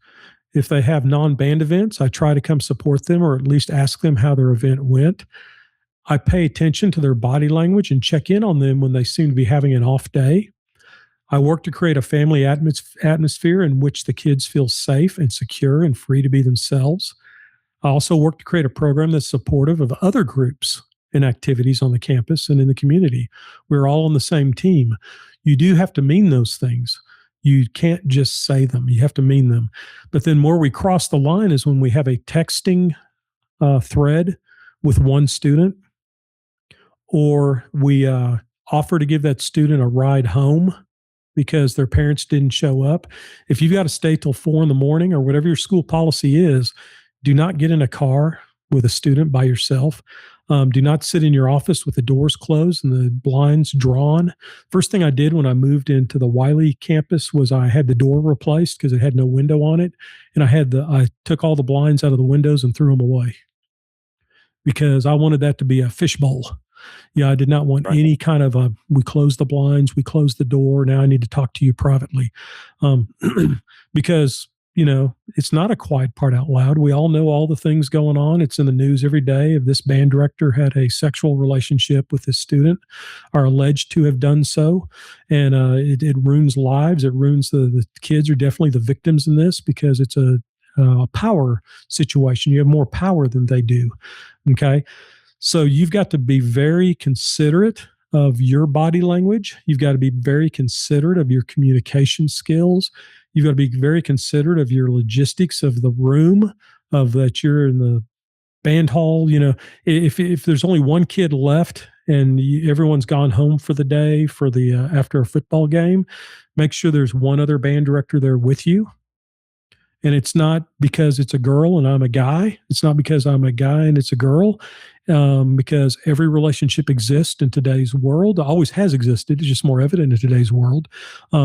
If they have non-band events, I try to come support them or at least ask them how their event went. I pay attention to their body language and check in on them when they seem to be having an off day. I work to create a family atmosphere in which the kids feel safe and secure and free to be themselves. I also work to create a program that's supportive of other groups and activities on the campus and in the community. We're all on the same team. You do have to mean those things. You can't just say them. You have to mean them. But then where we cross the line is when we have a texting thread with one student, or we offer to give that student a ride home because their parents didn't show up. If you've got to stay till 4 a.m. or whatever your school policy is, Do not get in a car with a student by yourself. Do not sit in your office with the doors closed and the blinds drawn. First thing I did when I moved into the Wiley campus was I had the door replaced because it had no window on it, and I took all the blinds out of the windows and threw them away because I wanted that to be a fishbowl. Yeah, I did not want Right. any kind of we closed the blinds, we closed the door. Now I need to talk to you privately. Um, because, it's not a quiet part out loud. We all know all the things going on. It's in the news every day. If this band director had a sexual relationship with his student, are alleged to have done so. And it ruins lives. It ruins the kids are definitely the victims in this because it's a power situation. You have more power than they do. Okay. So you've got to be very considerate of your body language. You've got to be very considerate of your communication skills. You've got to be very considerate of your logistics of the room, of that you're in the band hall. If there's only one kid left and everyone's gone home for the day for the after a football game, make sure there's one other band director there with you. And it's not because it's a girl and I'm a guy. It's not because I'm a guy and it's a girl, because every relationship exists in today's world. Always has existed. It's just more evident in today's world.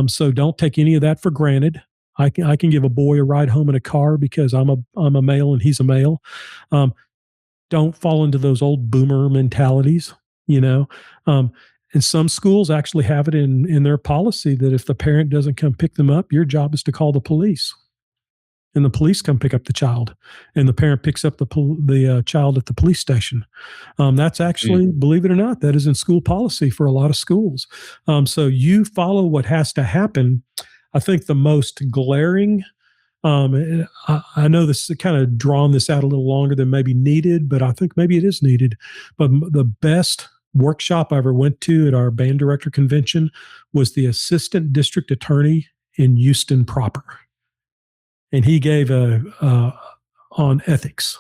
So don't take any of that for granted. I can give a boy a ride home in a car because I'm a male and he's a male. Don't fall into those old boomer mentalities. And some schools actually have it in their policy that if the parent doesn't come pick them up, your job is to call the police, and the police come pick up the child, and the parent picks up the child at the police station. That's actually, believe it or not, that is in school policy for a lot of schools. So you follow what has to happen. I think the most glaring, I know this kind of drawn this out a little longer than maybe needed, but I think maybe it is needed. But the best workshop I ever went to at our band director convention was the assistant district attorney in Houston proper, and he gave on ethics.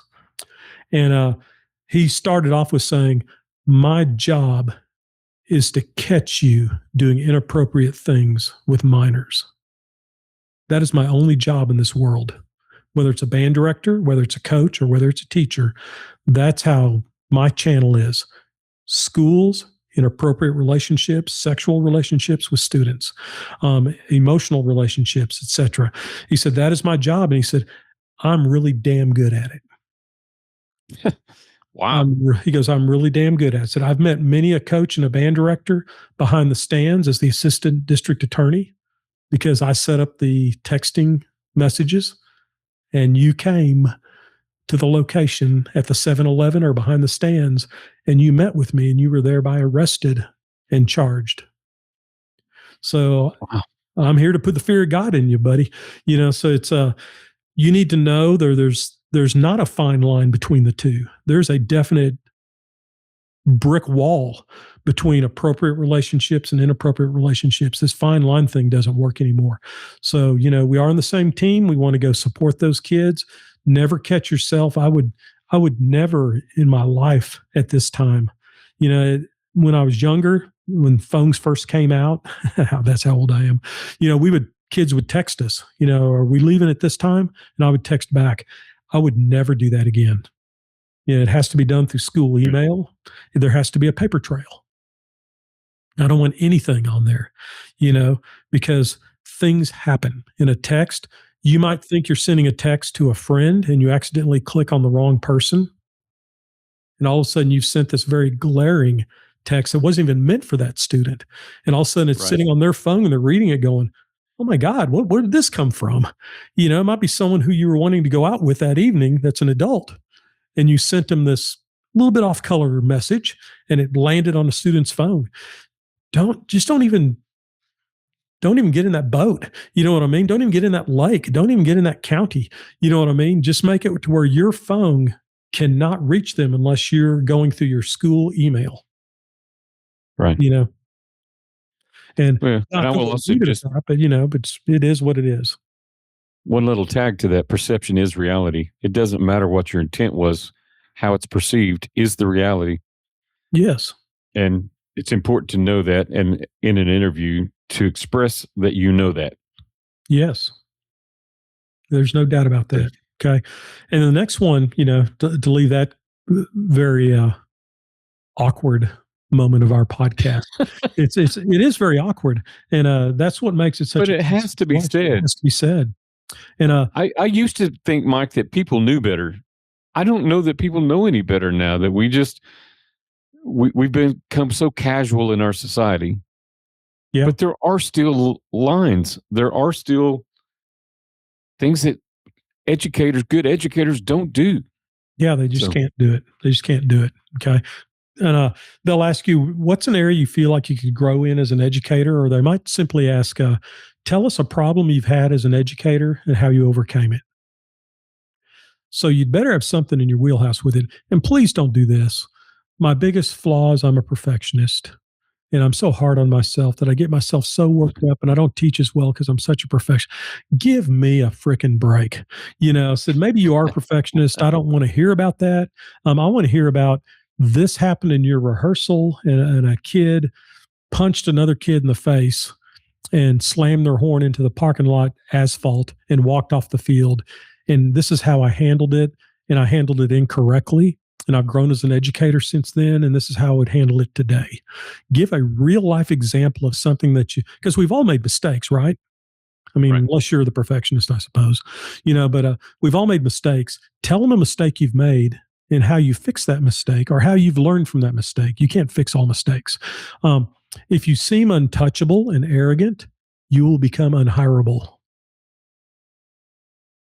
And he started off with saying, "My job is to catch you doing inappropriate things with minors. That is my only job in this world. Whether it's a band director, whether it's a coach, or whether it's a teacher, that's how my channel is. Schools, inappropriate relationships, sexual relationships with students, emotional relationships, etc." He said, "That is my job." And he said, "I'm really damn good at it." Wow. He goes, "I'm really damn good at it." I said, "I've met many a coach and a band director behind the stands as the assistant district attorney because I set up the texting messages and you came to the location at the 7-Eleven or behind the stands, and you met with me and you were thereby arrested and charged. So Wow. I'm here to put the fear of God in you, buddy." So it's you need to know there's not a fine line between the two. There's a definite brick wall between appropriate relationships and inappropriate relationships. This fine line thing doesn't work anymore. So, we are on the same team. We want to go support those kids. Never catch yourself. I would never in my life at this time, when I was younger, when phones first came out, that's how old I am. Kids would text us, "Are we leaving at this time?" And I would text back. I would never do that again. It has to be done through school email. There has to be a paper trail. I don't want anything on there, because things happen in a text. You might think you're sending a text to a friend and you accidentally click on the wrong person. And all of a sudden you've sent this very glaring text that wasn't even meant for that student. And all of a sudden it's sitting on their phone and they're reading it going, "Oh my God, where did this come from?" It might be someone who you were wanting to go out with that evening that's an adult. And you sent them this little bit off color message and it landed on a student's phone. Don't even get in that boat. You know what I mean? Don't even get in that lake. Don't even get in that county. You know what I mean? Just make it to where your phone cannot reach them unless you're going through your school email. Right. And Well, and I will also just but it is what it is. one little tag to that: perception is reality. It doesn't matter what your intent was, how it's perceived is the reality. Yes. And it's important to know that, and in an interview to express that that. Yes. There's no doubt about that. Okay. And the next one, to leave that very awkward moment of our podcast, it is very awkward, and that's what makes it such But a it has to be it said. has to be said. And I used to think, Mike, that people knew better. I don't know that people know any better now. That we've become so casual in our society. yeah, But there are still lines. There are still things that good educators don't do. yeah, they just So can't do it. They just can't do it. Okay. And they'll ask you, what's an area you feel like you could grow in as an educator? Or they might simply ask, tell us a problem you've had as an educator and how you overcame it. So you'd better have something in your wheelhouse with it. And please don't do this. My biggest flaw is I'm a perfectionist. And I'm so hard on myself that I get myself so worked up and I don't teach as well because I'm such a perfectionist. Give me a freaking break. So maybe you are a perfectionist. I don't want to hear about that. I want to hear about this happened in your rehearsal and a kid punched another kid in the face and slammed their horn into the parking lot asphalt and walked off the field. And this is how I handled it. And I handled it incorrectly. And I've grown as an educator since then. And this is how I would handle it today. Give a real life example of something because we've all made mistakes, right? I mean, right. unless you're the perfectionist, I suppose, but we've all made mistakes. Tell them a mistake you've made and how you fix that mistake or how you've learned from that mistake. You can't fix all mistakes. If you seem untouchable and arrogant, you will become unhireable.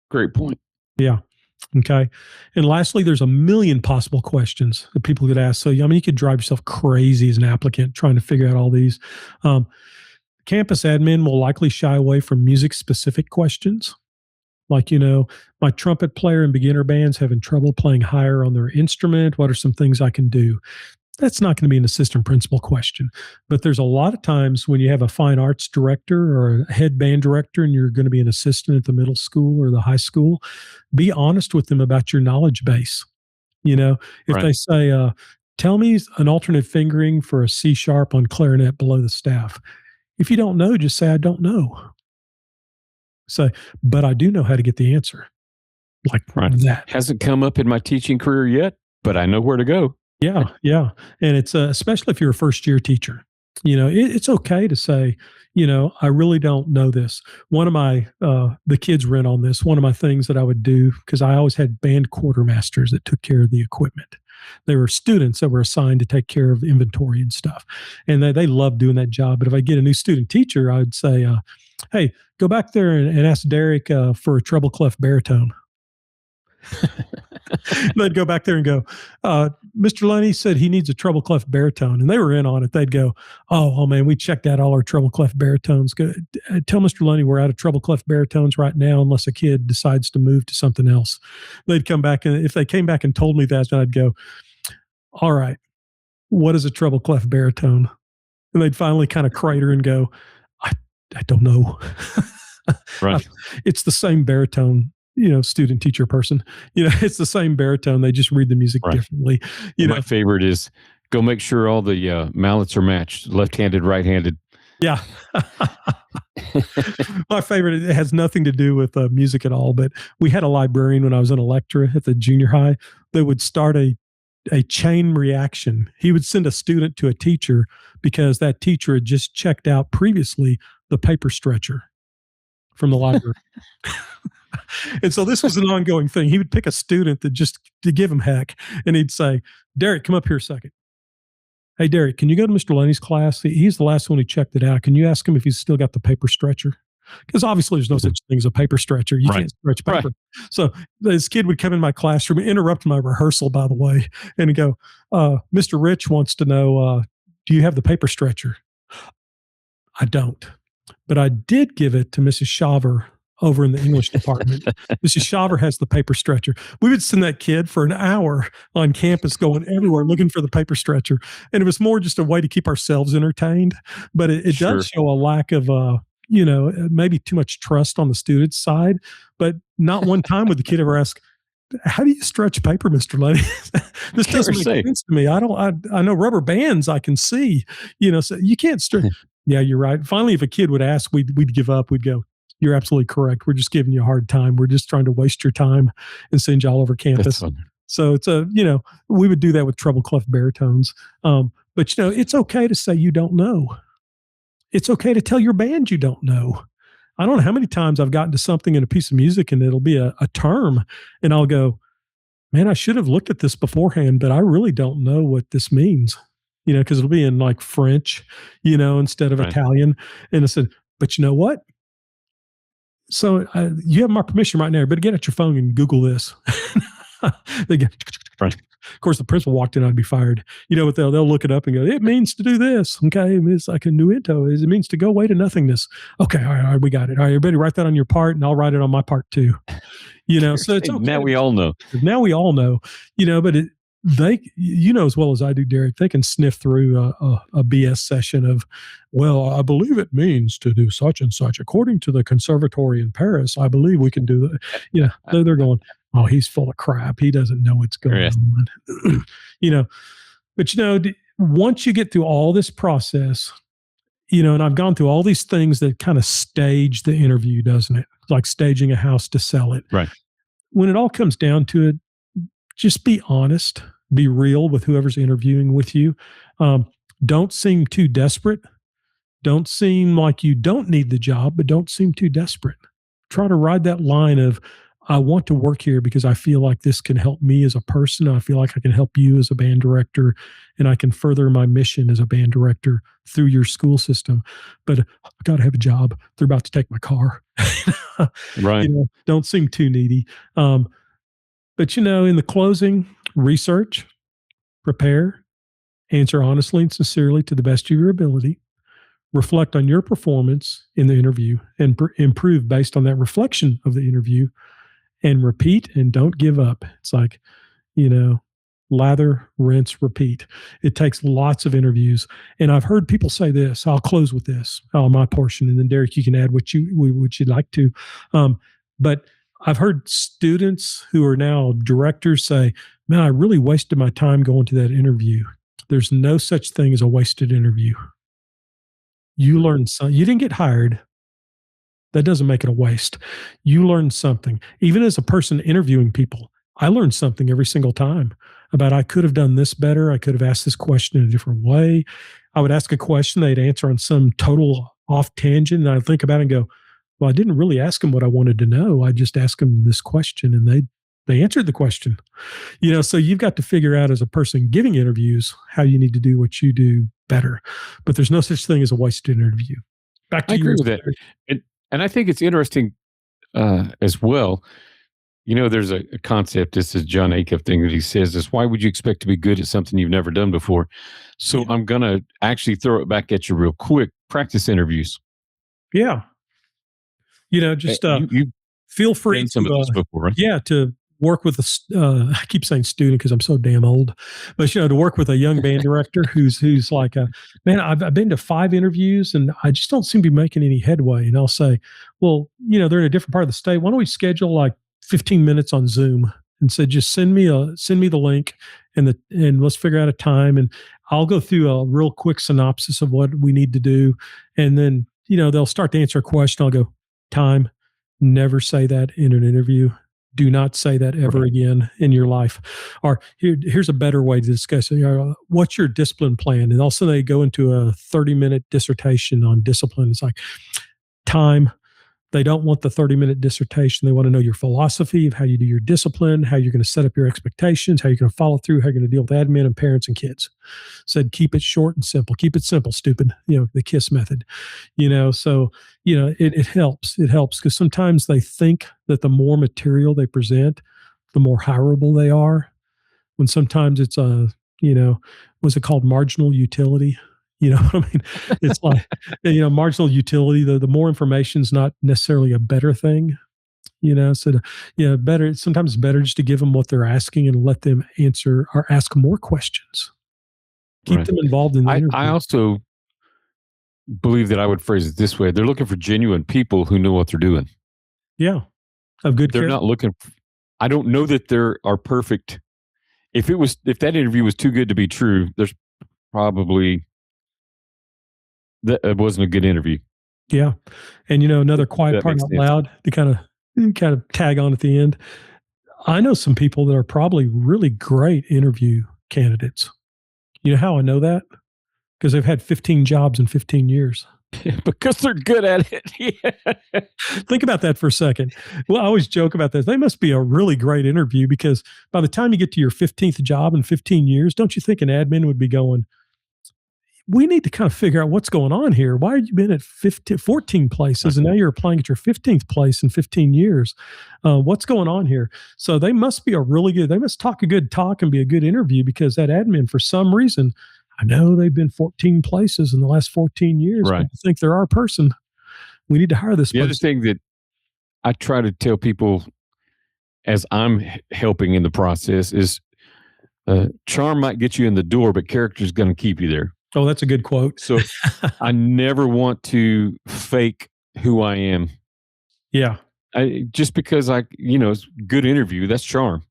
Great point. Yeah. Okay. And lastly, there's a million possible questions that people could ask. So, you could drive yourself crazy as an applicant trying to figure out all these. Campus admin will likely shy away from music specific questions. Like, my trumpet player in beginner bands having trouble playing higher on their instrument. What are some things I can do? That's not going to be an assistant principal question. But there's a lot of times when you have a fine arts director or a head band director and you're going to be an assistant at the middle school or the high school, be honest with them about your knowledge base. If right. they say, tell me an alternate fingering for a C sharp on clarinet below the staff. If you don't know, just say, I don't know. Say, but I do know how to get the answer. Like that. Hasn't come up in my teaching career yet, but I know where to go. Yeah, yeah. And it's especially if you're a first year teacher, it's okay to say, I really don't know this. One of my, the kids were in on this. One of my things that I would do, because I always had band quartermasters that took care of the equipment. They were students that were assigned to take care of inventory and stuff. And they loved doing that job. But if I get a new student teacher, I would say, hey, go back there and ask Derek for a treble clef baritone. They'd go back there and go, Mr. Lunney said he needs a treble clef baritone. And they were in on it. They'd go, oh man, we checked out all our treble clef baritones. Go, tell Mr. Lunney we're out of treble clef baritones right now unless a kid decides to move to something else. They'd come back, and if they came back and told me that, then I'd go, all right, what is a treble clef baritone? And they'd finally kind of crater and go, I don't know. Right. It's the same baritone, student teacher person. It's the same baritone. They just read the music differently. My favorite is go make sure all the mallets are matched, left-handed, right-handed. Yeah. My favorite, it has nothing to do with music at all, but we had a librarian when I was an Electra at the junior high that would start a chain reaction. He would send a student to a teacher because that teacher had just checked out previously the paper stretcher from the library. And so this was an ongoing thing. He would pick a student to give him heck, and he'd say, Derek, come up here a second. Hey, Derek, can you go to Mr. Lunney's class? He's the last one who checked it out. Can you ask him if he's still got the paper stretcher? Because obviously there's no such thing as a paper stretcher. You can't stretch paper. Right. So this kid would come in my classroom, interrupt my rehearsal, by the way, and go, Mr. Rich wants to know, do you have the paper stretcher? I don't. But I did give it to Mrs. Shaver over in the English department. Mrs. Shaver has the paper stretcher. We would send that kid for an hour on campus going everywhere looking for the paper stretcher. And it was more just a way to keep ourselves entertained. But it does show a lack of, maybe too much trust on the student's side. But not one time would the kid ever ask, how do you stretch paper, Mr. Lunney? This doesn't make sense to me. I know rubber bands I can see, so you can't stretch. Yeah, you're right. Finally, if a kid would ask, we'd give up. We'd go, You're absolutely correct. We're just giving you a hard time. We're just trying to waste your time and send you all over That's campus. fun. So it's we would do that with treble clef baritones. But it's okay to say you don't know. It's okay to tell your band you don't know. I don't know how many times I've gotten to something in a piece of music and it'll be a term, and I'll go, man, I should have looked at this beforehand, but I really don't know what this means, because it'll be in like French, instead of Right. Italian. And I said, but you know what? So you have my permission right now, but get at your phone and Google this. They get, Right. of course, the principal walked in, I'd be fired. But they'll look it up and go, it means to do this. Okay. It's like a nuento. It means to go away to nothingness. Okay. All right. We got it. All right. Everybody write that on your part and I'll write it on my part too. So it's okay. Now we all know. Now we all know, but they, as well as I do, Derek, they can sniff through a BS session of, well, I believe it means to do such and such. According to the conservatory in Paris, I believe we can do that. They're going, oh, he's full of crap. He doesn't know what's going on. But once you get through all this process, and I've gone through all these things that kind of stage the interview, doesn't it? Like staging a house to sell it. Right. When it all comes down to it, just be honest, be real with whoever's interviewing with you. Don't seem too desperate. Don't seem like you don't need the job, but don't seem too desperate. Try to ride that line of, I want to work here because I feel like this can help me as a person. I feel like I can help you as a band director, and I can further my mission as a band director through your school system. But I got to have a job. They're about to take my car. Right. Don't seem too needy. But in the closing, research, prepare, answer honestly and sincerely to the best of your ability, reflect on your performance in the interview, and improve based on that reflection of the interview, and repeat and don't give up. It's like, lather, rinse, repeat. It takes lots of interviews. And I've heard people say this. I'll close with this, my portion, and then Derek, you can add what you'd like to. But I've heard students who are now directors say, man, I really wasted my time going to that interview. There's no such thing as a wasted interview. You learned something. You didn't get hired. That doesn't make it a waste. You learned something. Even as a person interviewing people, I learned something every single time about I could have done this better. I could have asked this question in a different way. I would ask a question, they'd answer on some total off tangent, and I'd think about it and go, well, I didn't really ask them what I wanted to know. I just asked them this question, and they answered the question. So you've got to figure out as a person giving interviews how you need to do what you do better. But there's no such thing as a wasted interview. Back to you. I agree with that. And I think it's interesting as well. There's a concept. This is John Acuff thing that he says is, why would you expect to be good at something you've never done before? So I'm going to actually throw it back at you real quick. Practice interviews. Yeah. Just you've feel free done some of those before, right? Yeah, to work with I keep saying student because I'm so damn old, but to work with a young band director who's like, man, I've been to 5 interviews and I just don't seem to be making any headway. And I'll say, well, they're in a different part of the state. Why don't we schedule like 15 minutes on Zoom and say, just send me the link and let's figure out a time, and I'll go through a real quick synopsis of what we need to do, and then they'll start to answer a question. I'll go, time. Never say that in an interview. Do not say that ever again in your life. Or here's a better way to discuss it. What's your discipline plan? And also they go into a 30-minute dissertation on discipline. It's like, time. They don't want the 30-minute dissertation. They want to know your philosophy of how you do your discipline, how you're going to set up your expectations, how you're going to follow through, how you're going to deal with admin and parents and kids. Said, keep it short and simple. Keep it simple, stupid. The KISS method. So, it helps. It helps because sometimes they think that the more material they present, the more hireable they are. When sometimes it's what's it called? Marginal utility. You know what I mean? It's like, marginal utility, the more information is not necessarily a better thing, so better, sometimes it's better just to give them what they're asking and let them answer or ask more questions. Keep them involved in the interview. I also believe that I would phrase it this way. They're looking for genuine people who know what they're doing. Yeah. Of good They're care. not looking I don't know that there are perfect. If that interview was too good to be true, there's probably that it wasn't a good interview. Yeah. And another If quiet that part makes out sense. loud to kind of tag on at the end. I know some people that are probably really great interview candidates. You know how I know that? Because they've had 15 jobs in 15 years. Because they're good at it. Yeah. Think about that for a second. Well, I always joke about this. They must be a really great interview because by the time you get to your 15th job in 15 years, don't you think an admin would be going, we need to kind of figure out what's going on here. Why have you been at 15, 14 Right. places and now you're applying at your 15th place in 15 years? What's going on here? So they must be they must talk a good talk and be a good interview because that admin, for some reason, I know they've been 14 places in the last 14 years, but Right. I think they're our person. We need to hire this The other person. thing that I try to tell people as I'm helping in the process is charm might get you in the door, but character is going to keep you there. Oh, that's a good quote. So I never want to fake who I am. Yeah. Just because it's good interview, that's charm.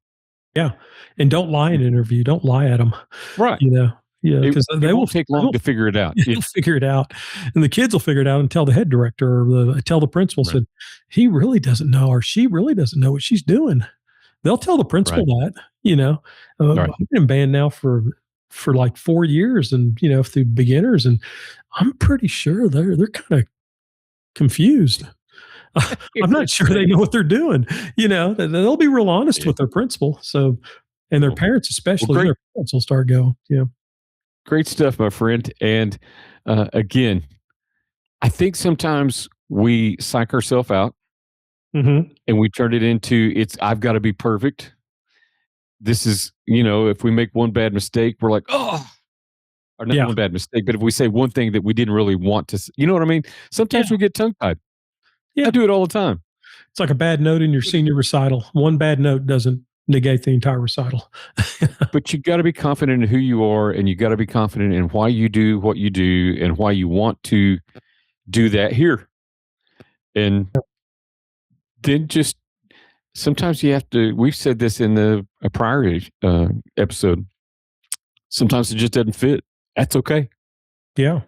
Yeah. And don't lie in an interview. Don't lie at them, Right. you know? Yeah, It, because it won't take long to figure it out. they'll figure it out, and the kids will figure it out and tell the head director or tell the principal. Right. Said he really doesn't know, or she really doesn't know what she's doing. They'll tell the principal Right. that. Right. I've been in band now for like 4 years, and through beginners, and I'm pretty sure they're kind of confused. I'm not sure they know what they're doing. They'll be real honest Yeah. with their principal. So, and their Well, parents especially, great. their parents will start going, yeah. Great stuff, my friend. And again, I think sometimes we psych ourselves out Mm-hmm. and we turn it into I've got to be perfect. This is, if we make one bad mistake, we're like, oh, or not Yeah. one bad mistake, but if we say one thing that we didn't really want to, you know what I mean? Sometimes Yeah. we get tongue tied. Yeah. I do it all the time. It's like a bad note in your senior recital. One bad note doesn't negate the entire recital. But you got to be confident in who you are, and you got to be confident in why you do what you do and why you want to do that here. And then just sometimes you have to, we've said this in a prior episode, sometimes it just doesn't fit. That's okay. Yeah.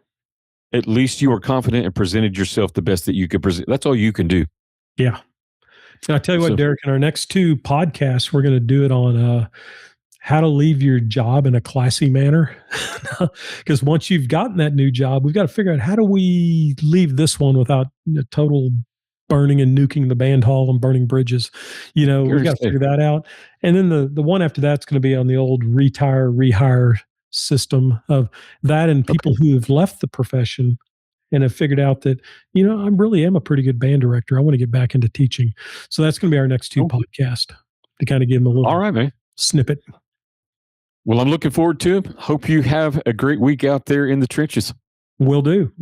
At least you are confident and presented yourself the best that you could present. That's all you can do. Yeah. And I tell you what, So- Derek, in our next two podcasts, we're going to do it on how to leave your job in a classy manner. Because once you've gotten that new job, we've got to figure out how do we leave this one without total burning and nuking the band hall and burning bridges. We've got to figure that out. And then the one after that's going to be on the old retire, rehire system of that, and people who have left the profession and have figured out that, I really am a pretty good band director. I want to get back into teaching. So that's going to be our next two podcasts to kind of give them a little All right, man. snippet. Well, I'm looking forward to it. Hope you have a great week out there in the trenches. Will do.